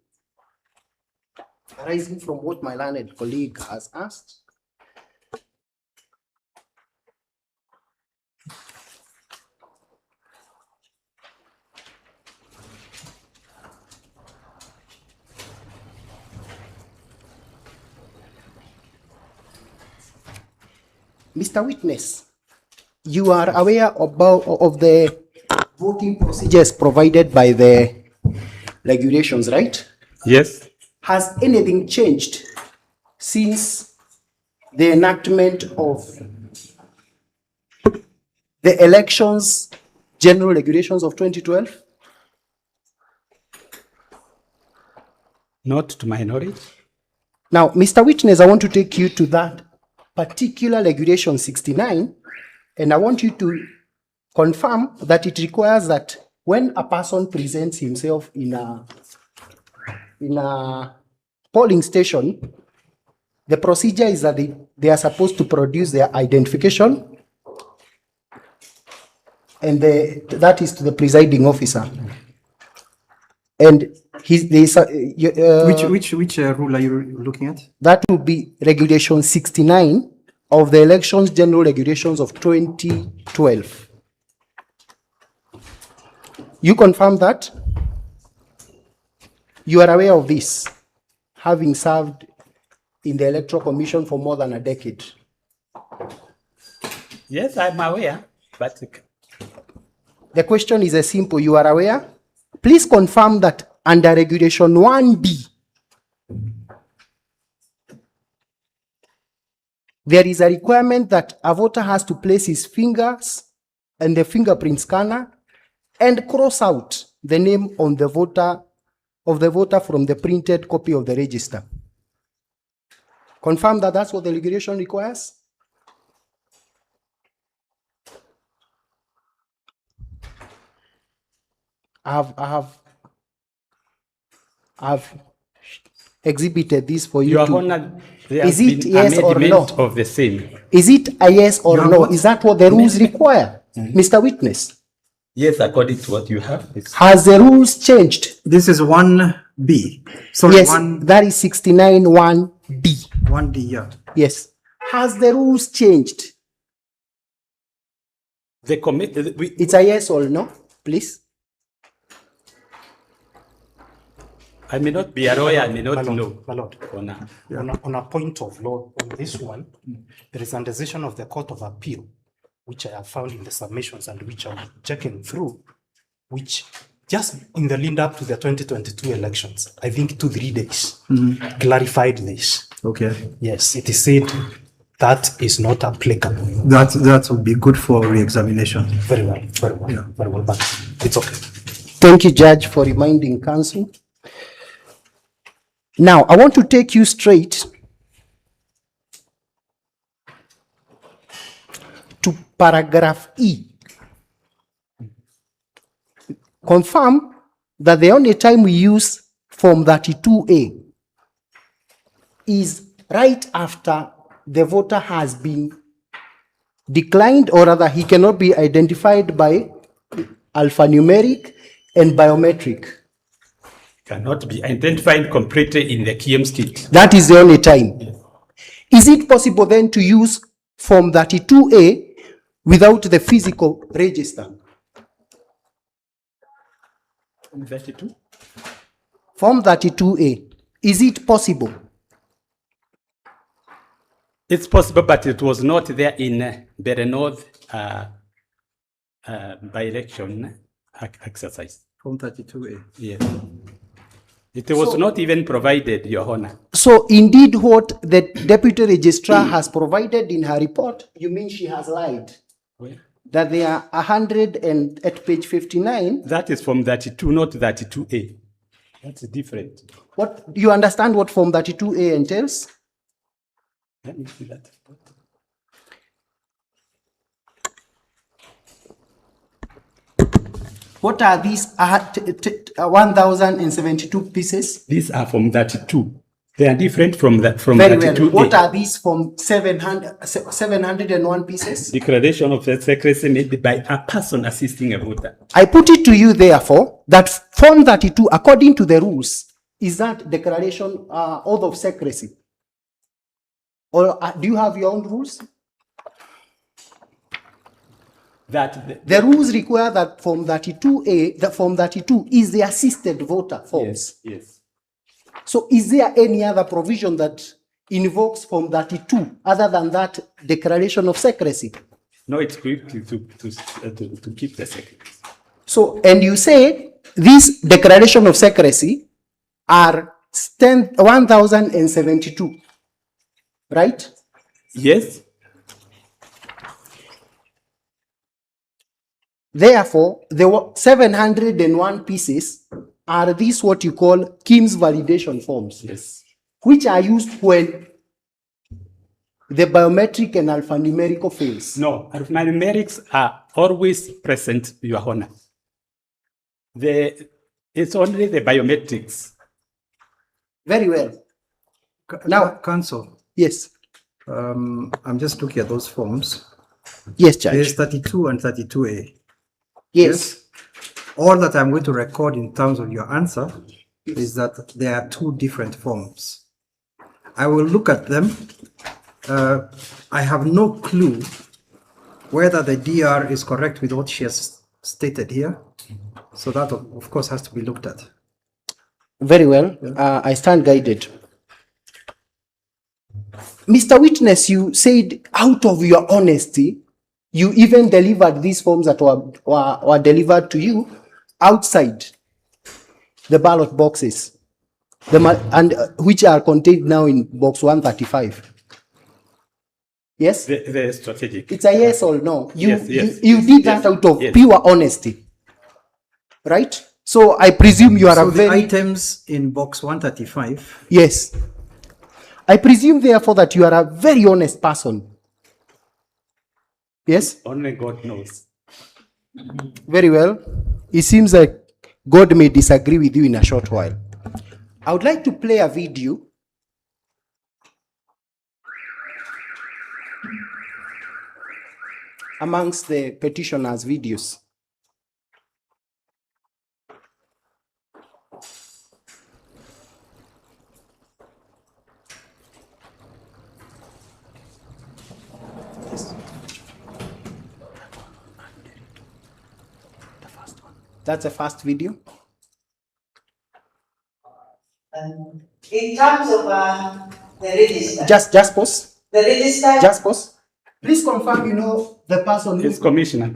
arising from what my learned colleague has asked. Mr. Witness, you are aware of the voting procedures provided by the regulations, right? Yes. Has anything changed since the enactment of the elections general regulations of 2012? Not to my knowledge. Now, Mr. Witness, I want to take you to that particular regulation 69, and I want you to confirm that it requires that when a person presents himself in a polling station, the procedure is that they are supposed to produce their identification, and that is to the presiding officer. And Which rule are you looking at? that will be regulation 69, of the Elections General Regulations of 2012. You confirm that? You are aware of this, having served in the Electoral Commission for more than a decade. Yes, I'm aware, but The question is a simple, you are aware? Please confirm that under Regulation 1B, there is a requirement that a voter has to place his fingers in the fingerprint scanner and cross out the name on the voter from the printed copy of the register. Confirm that that's what the regulation requires? I have exhibited this for you. Your to- Honor, there Is has it been yes or amendment no? of the same. Is it a yes or You have no? what? Is that what the rules require, Mr. Witness? Yes, according to what you have. It's Has the rules changed? This is 1B. Sorry, Yes, 1, that is 69(1)D. 1D, yeah. Yes. Has the rules changed? the committee. It's a yes or no, please. I may not be a lawyer, I may not know. My Lord, Honor. on a point of law, on this one, there is a decision of the Court of Appeal, which I have found in the submissions and which I'm checking through, which just in the lead up to the 2022 elections, I think 2-3 days, clarified this. Okay. Yes, it is said that is not applicable. That would be good for re-examination. Very well, very well, but it's okay. Thank you, Judge, for reminding counsel. Now, I want to take you straight to paragraph E. Confirm that the only time we use Form 32A is right after the voter has been declined, or rather he cannot be identified by alphanumeric and biometric. Cannot be identified completely in the KM's kit. That is the only time. Is it possible then to use Form 32A without the physical register? 32? Form 32A, is it possible? It's possible, but it was not there in Mbeere North by-election exercise. Form 32A. Yes. It was not even provided, Your Honor. So indeed what the Deputy Registrar has provided in her report, you mean she has lied? Where? That there are 100 and at page 59. That is from 32, not 32A. That's different. What, you understand what Form 32A entails? Let me see that. What are these 1,072 pieces? These are from 32. They are different from that from Very well. 32A. What are these from 701 pieces? Declaration of secrecy made by a person assisting a voter. I put it to you, therefore, that Form 32, according to the rules, is that declaration oath of secrecy? Or do you have your own rules? That The rules require that Form 32A, the Form 32 is the assisted voter forms. yes. So is there any other provision that invokes Form 32 other than that declaration of secrecy? No, it's good to keep the secret. So, and you say this declaration of secrecy are 1,072, right? Yes. Therefore, there were 701 pieces are these what you call Kim's validation forms, Yes. which are used when the biometric and alphanumerical fails. No, alphanumerics are always present, Your Honor. It's only the biometrics. Very well. Now- Counsel, Yes. I'm just looking at those forms. Yes, Judge. There's 32 and 32A. Yes. All that I'm going to record in terms of your answer is that there are two different forms. I will look at them I have no clue whether the DR is correct with what she has stated here. So that, of course, has to be looked at. Very well. I stand guided. Mr. Witness, you said out of your honesty, you even delivered these forms that were delivered to you outside the ballot boxes, which are contained now in box 135. Yes? The strategic. It's a yes or no. You did that out of yes. pure honesty. Right? So I presume you are So a the very... items in box 135. Yes. I presume, therefore, that you are a very honest person. Yes? Only God knows. Very well. It seems like God may disagree with you in a short while. I would like to play a video amongst the petitioners' videos. That's the first video. In terms of the register, Just pause. the register, Just pause. Please confirm you know the person who... It's Commissioner.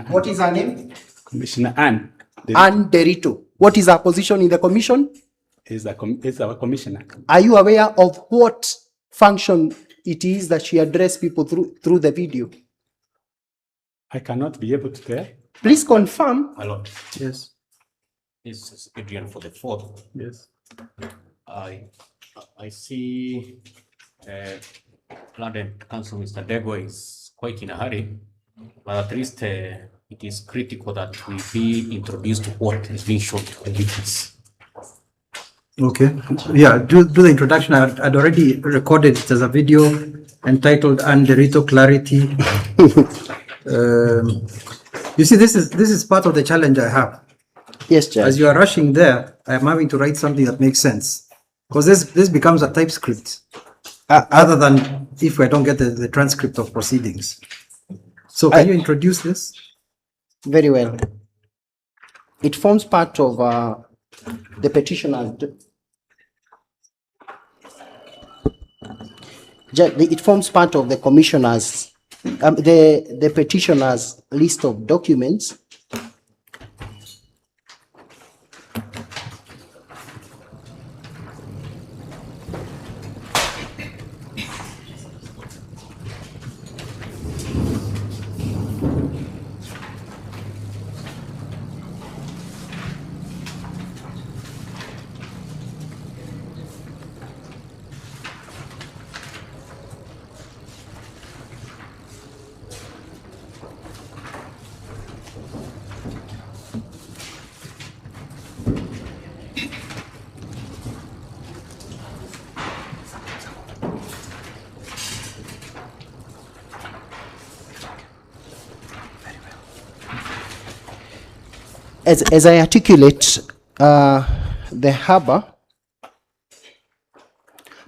What is her name? Commissioner Ann. Ann Derito. What is her position in the commission? Is our commissioner. Are you aware of what function it is that she addressed people through the video? I cannot be able to tell. Please confirm. My lord, Yes. this is Adrian for the fourth. Yes. I see London Council Mr. Ndegwa is quite in a hurry, but at least it is critical that we be introduced to what is being shown to the witness. Okay. Yeah, do the introduction. I'd already recorded it as a video entitled Anderito Clarity. You see, this is part of the challenge I have. Yes, Judge. As you are rushing there, I'm having to write something that makes sense. Because this becomes a typescript, other than if I don't get the transcript of proceedings. So can you introduce this? Very well. It forms part of the petitioner. It forms part of the commissioner's, the petitioner's list of documents. As I articulate the harbor,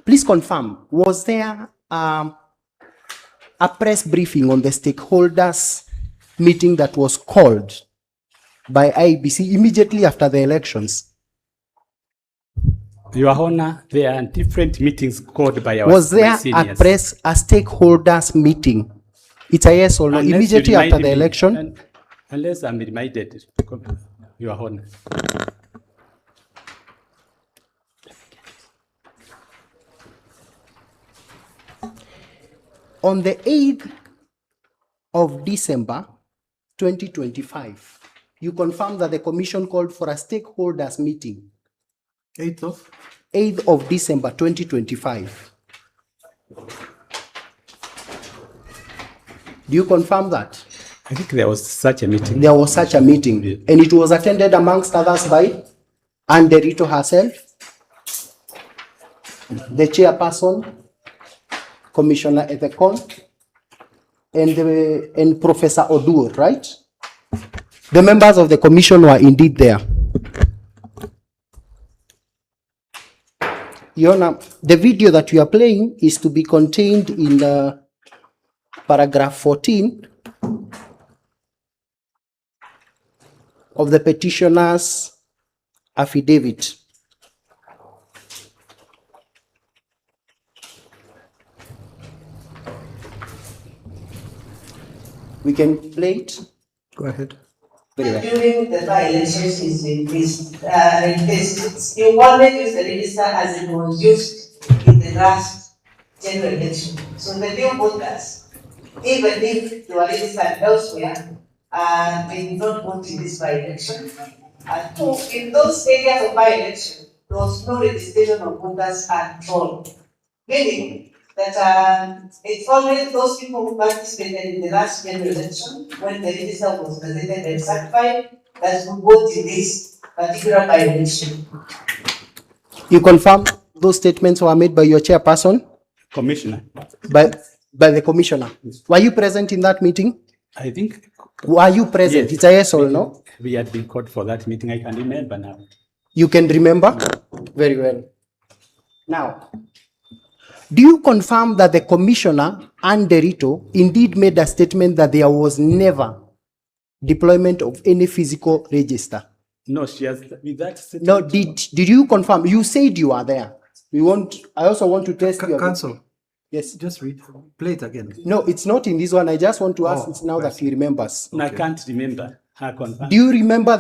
please confirm, was there a press briefing on the stakeholders meeting that was called by IBC immediately after the elections? Your Honor, there are different meetings called by our Was there a seniors. a stakeholders meeting? It's a yes or no, Unless you immediately remind after the me, election? Unless I'm reminded, Your Honor. On the 8th of December 2025, you confirmed that the commission called for a stakeholders meeting. 8th of December 2025. Do you confirm that? I think there was such a meeting. There was such a meeting, and it was attended amongst others by Ann Derito herself, the chairperson, Commissioner Ethekon, and Professor Odur, right? The members of the commission were indeed there. Your Honor, the video that you are playing is to be contained in paragraph 14 of the petitioner's affidavit. We can play it. Go ahead. Very well. During the by-elections is replaced. You wanted to use the register as it was used in the last general election. So the new voters, even if they were registered elsewhere, they did not vote in this by-election. And two, in those areas of by-election, there was no registration of voters at all. Meaning that it's only those people who participated in the last general election, when the register was presented and certified, that would vote in this particular by-election. You confirm those statements were made by your chairperson? Commissioner, By the commissioner. Were you present in that meeting? I think Were you present? Yes. It's a yes or no? we had been called for that meeting. I can remember now. You can remember? Very well. Now, do you confirm that the commissioner and Derito indeed made a statement that there was never deployment of any physical register? No, she has with that. No, did you confirm? You said you are there. I also want to test you. Counsel, Yes. just read, play it again. No, it's not in this one. I just want to ask Oh, it now I that he remembers. I can't remember her confirm. Do you remember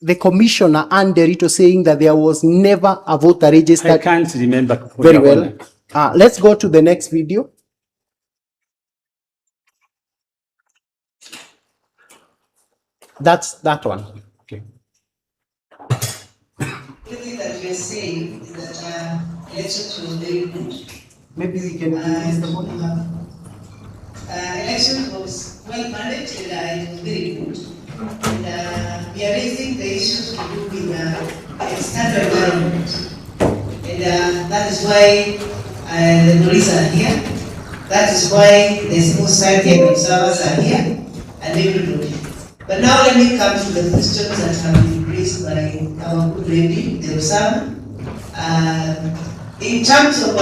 the commissioner and Derito saying that there was never a voter I registered? can't remember. Very well. Let's go to the next video. That's that one. Okay. Everything that you're saying is that elections was very good. Maybe we can increase the volume. Election was well managed and it was very good. And we are raising the issues to do with external environment. And that is why the police are here. That is why the civil society and observers are here and everybody. But now let me come to the questions that have been raised by our good lady, the observer. In terms of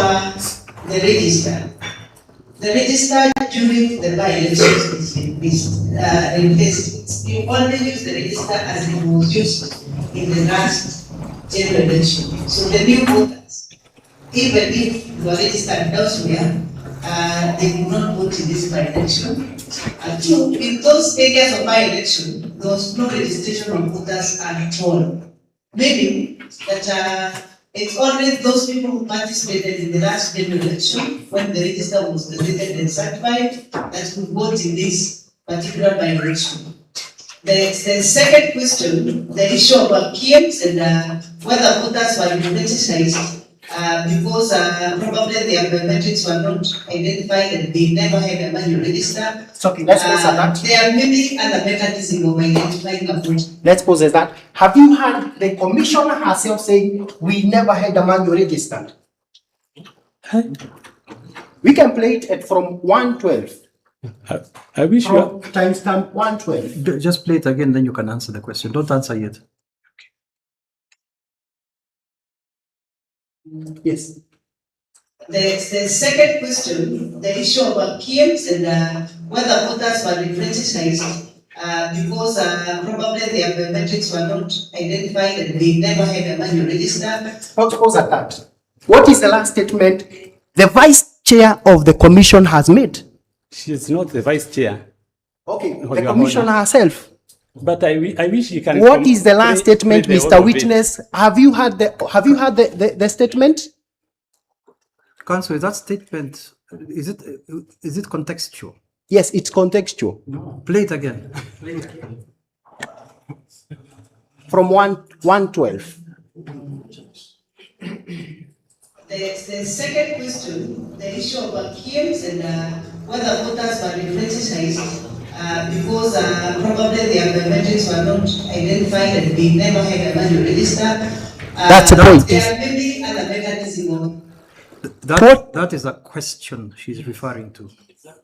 the register during the by-elections is replaced. You only use the register as it was used in the last general election. So the new voters, even if you are registered elsewhere, they will not vote in this by-election. And two, in those areas of by-election, there was no registration of voters at all. Meaning that it's only those people who participated in the last general election, when the register was presented and certified, that would vote in this particular by-election. The second question, the issue of PMs and whether voters were demonetized because probably their biometrics were not identified and they never had a manual register. Okay, let's pause at that. There are many other mechanisms of identifying a voter. Let's pause at that. Have you heard the commissioner herself saying we never had a manual registered? We can play it from 112. I wish you. From timestamp 112. Just play it again, then you can answer the question. Don't answer yet. Yes. The second question, the issue about PMs and whether voters were demonetized because probably their biometrics were not identified and they never had a manual register. Pause at that. What is the last statement the vice chair of the commission has made? She is not the vice chair. Okay, Your the commissioner Honor. herself. But I wish you can. What is the last statement, play the Mr. whole of it. Witness? Have you heard the statement? Counsel, is that statement, is it contextual? Yes, it's contextual. Play it again. From 112. The second question, the issue about PMs and whether voters were demonetized because probably their biometrics were not identified and they never had a manual register. That's the point. There are many other mechanisms. That is a question she's referring to.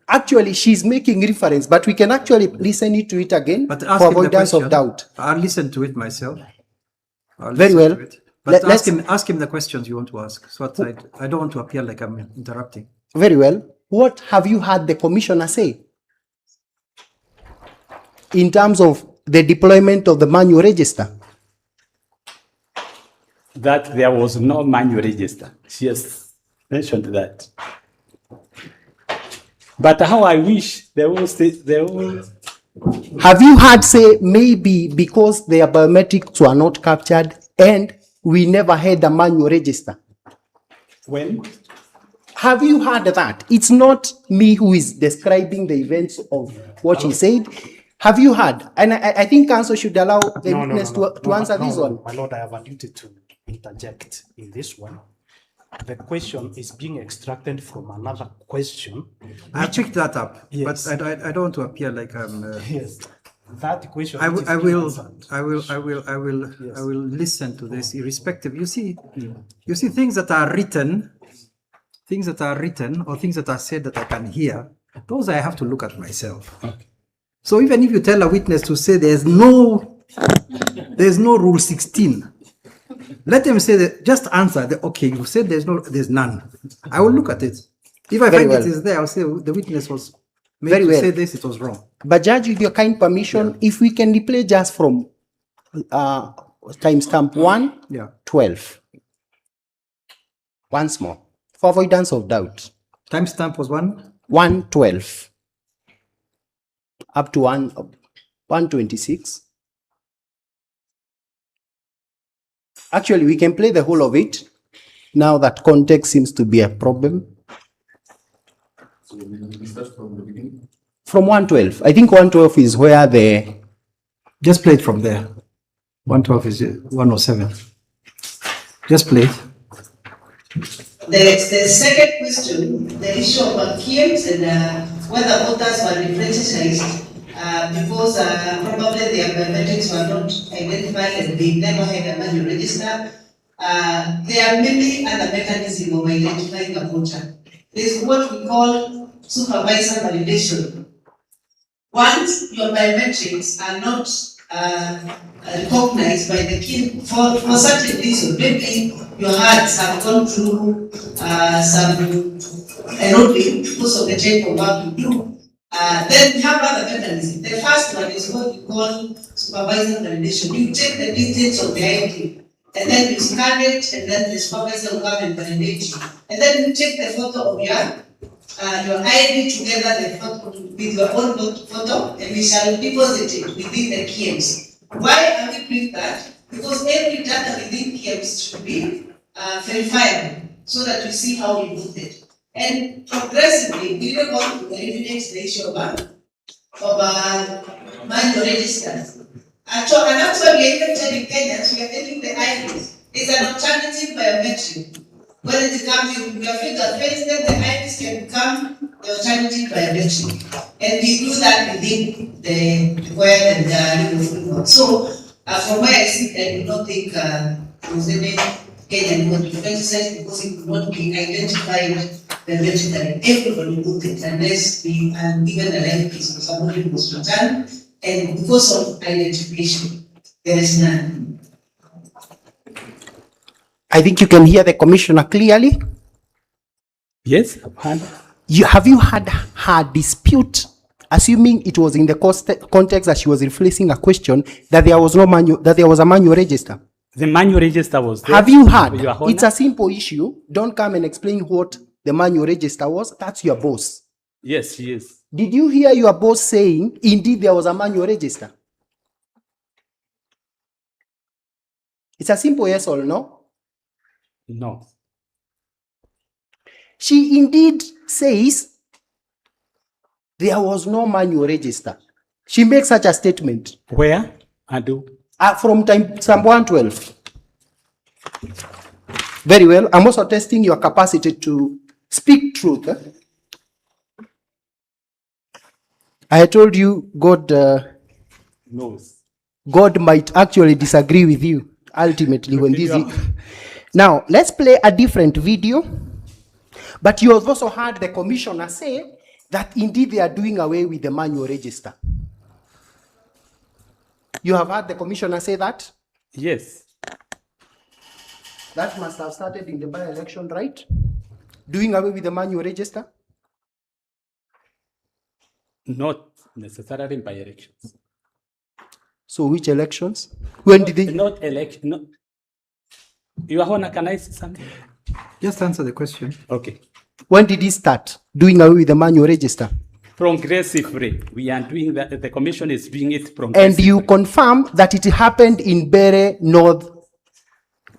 Actually, she's making reference, but we can actually listen to it again But for asking the avoidance of question, doubt. I'll listen to it myself. Very well. But let's- ask him the questions you want to ask. So that I don't want to appear like I'm interrupting. Very well. What have you had the commissioner say in terms of the deployment of the manual register? That there was no manual register. She has mentioned that. But how I wish there was Have you had say maybe because their biometrics were not captured and we never had a manual register? when Have you heard that? It's not me who is describing the events of what she said. Have you heard? And I think council should allow the witness to answer this one. My lord, I have a duty to interject in this one. The question is being extracted from another question. I picked that up, Yes. but I don't want to appear like I'm. Yes, that question. I which is will, I being will, answered. I will listen to this irrespective. You see things that are written, or things that are said that I can hear. Those I have to look at myself. So even if you tell a witness to say there's no rule 16, let them say that. Just answer. Okay, you said there's none. I will look at it. If I Very find well. it is there, I'll say the witness was made Very to well. say this. It was wrong. But Judge, with your kind permission, if we can replay just from timestamp 1, Yeah. 12. Once more, for avoidance of doubt. Timestamp was 1:12 up to 1:26. Actually, we can play the whole of it now that context seems to be a problem. From 1:12. I think 1:12 is where the Just play it from there. 112 is 107. Just play it. The second question, the issue of KIEMs and whether voters were enfranchised because probably their biometrics were not identified and they never had a manual register. There are many other mechanisms of identifying a voter. There's what we call supervisor validation. Once your biometrics are not recognized by the KIEM for certain reason, maybe your hearts have gone through some eroding because of the type of work you do. Then we have other mechanisms. The first one is what we call supervisor validation. You take the details of the ID, and then you scan it, and then the supervisor will come and validate you. And then you take the photo of your ID together the photo, with your own photo, and we shall deposit it within the KIEMs. Why are we doing that? Because every data within KIEMs should be verifiable, so that we see how we voted. And progressively, we will want to eliminate the issue of manual registers. And that's why we are even telling Kenyans, we are telling the IDs, it's an alternative biometric. When it comes to your fingerprints, then the IDs can become the alternative biometric. And we do that within the web and the framework. So, from where I sit, I do not think there was any Kenyan would be criticized because it could not be identified biometrically. Everybody would it unless we given a life piece or somebody was returned. And because of identification, there is none. I think you can hear the commissioner clearly. yes, Have you had her dispute, assuming it was in the context that she was rephrasing a question, that there was no manual, that there was a manual register? the manual register was there. Have you heard? Your Honor. It's a simple issue. Don't come and explain what the manual register was. That's your boss. Yes, yes. Did you hear your boss saying, indeed, there was a manual register? It's a simple yes or no. No. She indeed says there was no manual register. She makes such a statement. Where? Adu. From time 112. Very well. I'm also testing your capacity to speak truth. I told you God Knows. God might actually disagree with you ultimately when this is. Now, let's play a different video. But you have also heard the commissioner say that indeed they are doing away with the manual register. You have heard the commissioner say that? Yes. That must have started in the by-election, right? Doing away with the manual register? Not necessarily by elections. So which elections? When did they? Not election. No. Your Honor, can I say something? Just answer the question. Okay. When did he start doing away with the manual register? Progressively, we are doing that. The commission is doing it progressively. And you confirm that it happened in Mbeere North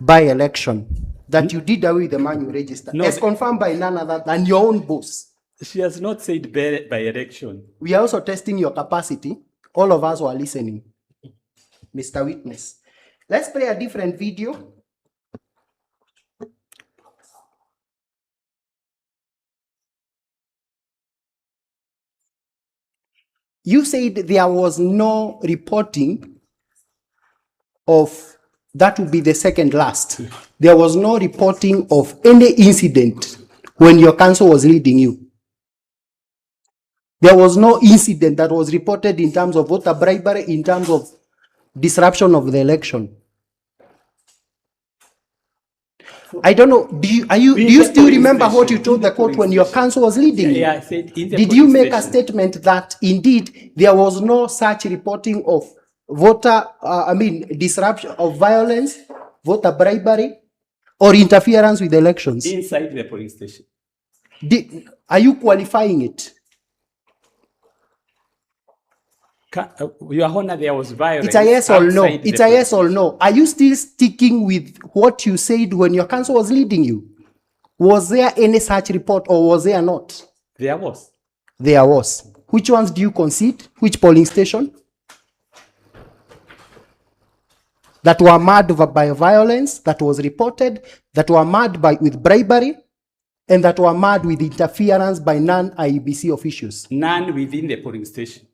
by-election, that you did away with the manual register, No, as confirmed by none other than your own boss. She has not said by election. We are also testing your capacity. All of us were listening, Mr. Witness. Let's play a different video. You said there was no reporting of, that would be the second last. There was no reporting of any incident when your counsel was leading you. There was no incident that was reported in terms of voter bribery, in terms of disruption of the election. I don't know. Do you still remember what you told the court when your counsel was leading you? Yeah, I said in the Did you police make a station. statement that indeed there was no such reporting of voter, disruption of violence, voter bribery, or interference with elections? Inside the police station. Are you qualifying it? Your Honor, there was violence. It's a yes or no. outside It's the a yes or no. Are you still sticking with what you said when your counsel was leading you? Was there any such report or was there not? There was. There was. Which ones do you concede? Which polling station? That were marred by violence, that was reported, that were marred with bribery, and that were marred with interference by non-IEBC officials? None within the polling station.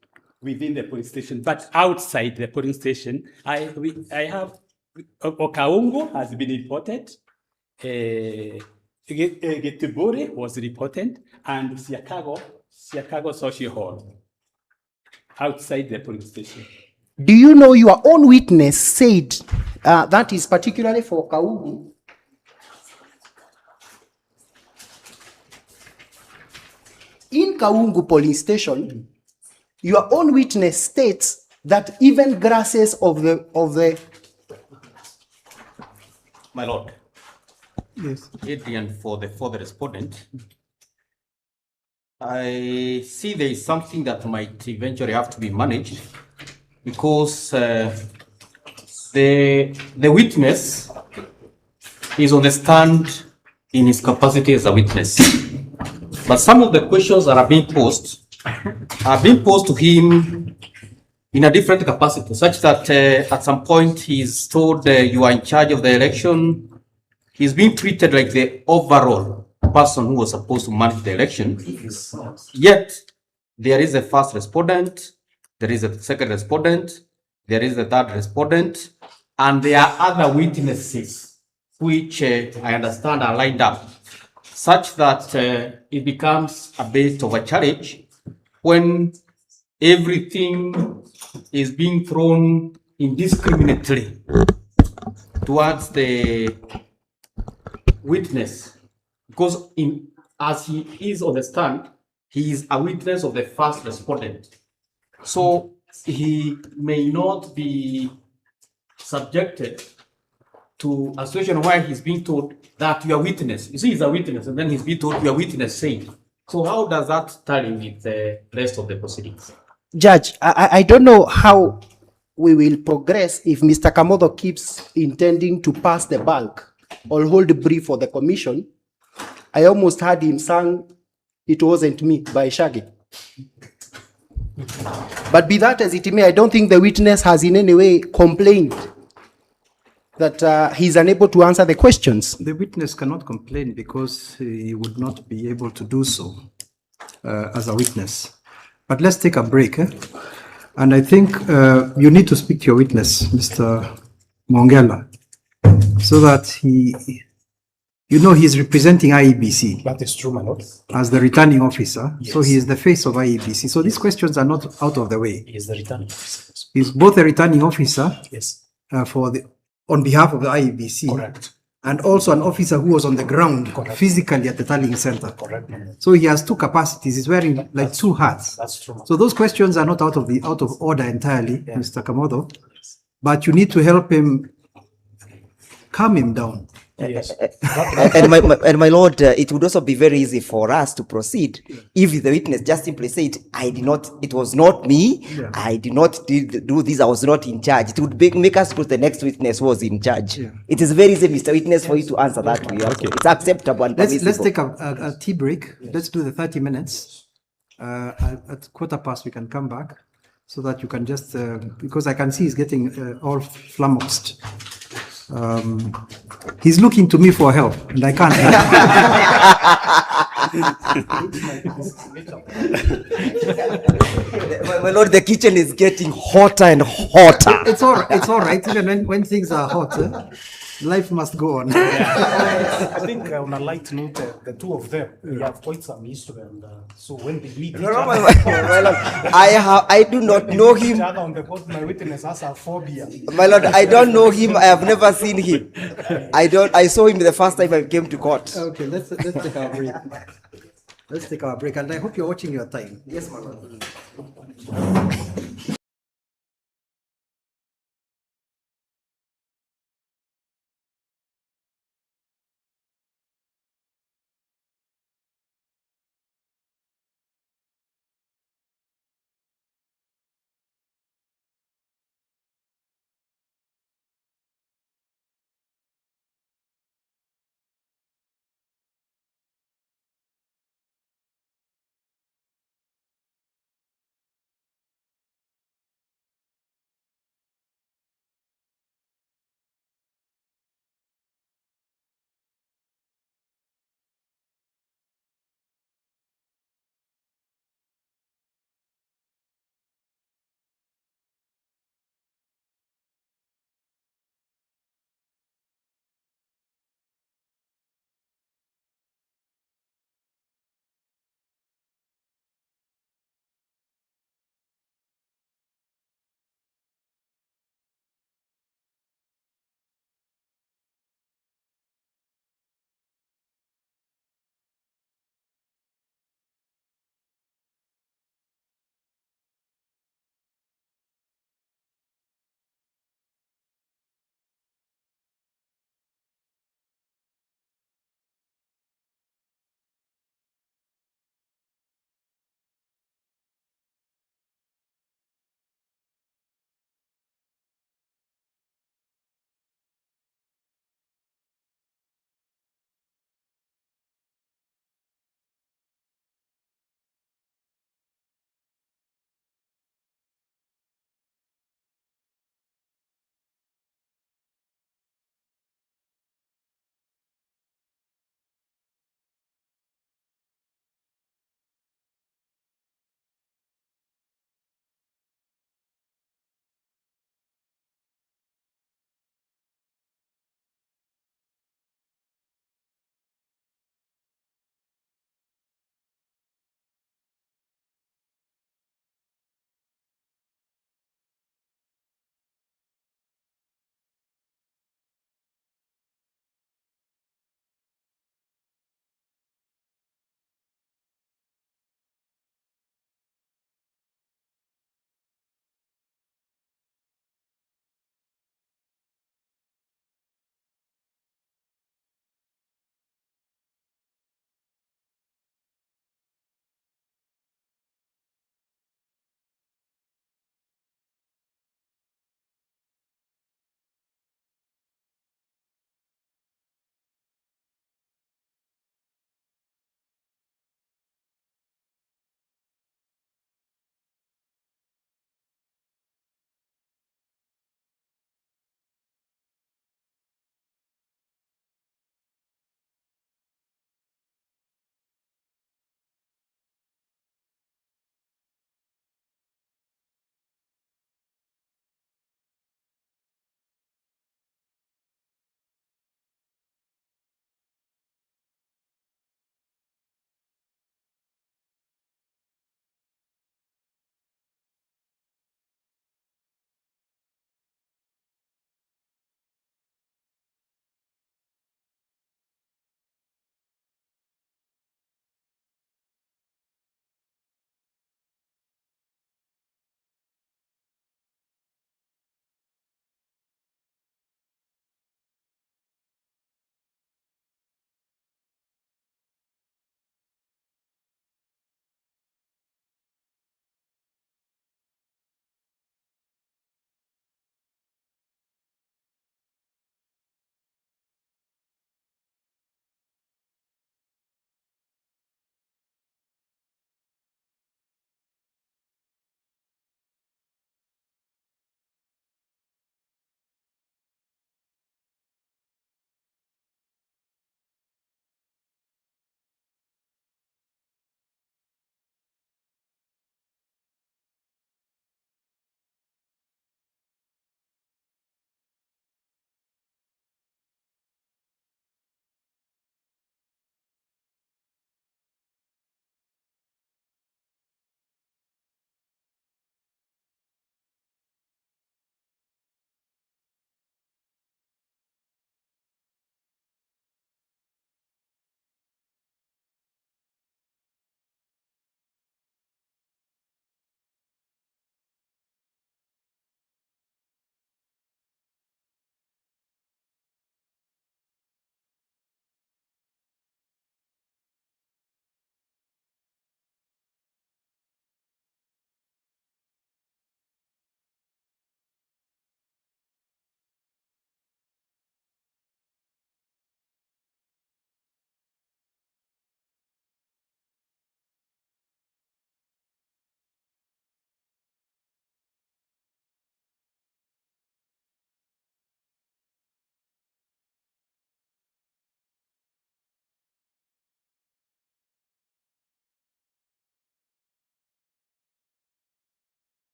Within the police station, but outside the polling station, I have Okaungo has been reported, Getubore was reported, and Siakago Social Hall outside the polling station. Do you know your own witness said that is particularly for Okaungo? In Kaungu polling station, your own witness states that even grasses of the My lord, Yes. Adrian, for the respondent, I see there is something that might eventually have to be managed because the witness is on the stand in his capacity as a witness. But some of the questions that are being posed to him in a different capacity, such that at some point he's told you are in charge of the election. He's being treated like the overall person who was supposed to manage the election. Yet there is a first respondent, there is a second respondent, there is a third respondent, and there are other witnesses which I understand are lined up, such that it becomes a bit of a challenge when everything is being thrown indiscriminately towards the witness, because as he is on the stand, he is a witness of the first respondent. So he may not be subjected to a situation where he's being told that you are witness. You see, he's a witness, and then he's being told you are witness saying. So how does that tally with the rest of the proceedings? Judge, I don't know how we will progress if Mr. Kamodo keeps intending to pass the bulk or hold a brief for the commission. I almost had him sang "It Wasn't Me" by Shaggy. But be that as it may, I don't think the witness has in any way complained that he's unable to answer the questions. The witness cannot complain because he would not be able to do so as a witness. But let's take a break. And I think you need to speak to your witness, Mr. Mongela, so that he's representing IEBC. That is true, my lord. As the returning officer. Yes. So he is the face of IEBC. So these questions are not out of the way. He is the returning officer. He's both a returning officer Yes, on behalf of the IEBC. correct. and also an officer who was on the ground physically at the tallying center. Correct, my lord. So he has two capacities. He's wearing like two hats. That's true. So those questions are not out of order entirely, Mr. Kamodo, but you need to help him, calm him down. Yes. And my lord, it would also be very easy for us to proceed if the witness just simply said, it was not me, I did not do this, I was not in charge. It would make us put the next witness who was in charge. It is very easy, Mr. Witness, for you to answer that way. Okay. It's acceptable and Let's permissible. take a tea break. Let's do the 30 minutes. At 15:15 we can come back so that you can just, because I can see he's getting all flummoxed. He's looking to me for help, and I can't help. My lord, the kitchen is getting hotter and hotter. It's all right. Even when things are hot, life must go on. I think on a light note, the two of them, we have quite some history, and so when they meet each other, I do not know each him. other on the court, my witness has a phobia. My lord, I don't know him. I have never seen him. I saw him the first time I came to court. Okay, let's take our break. Let's take our break, and I hope you're watching your time. Yes, my lord.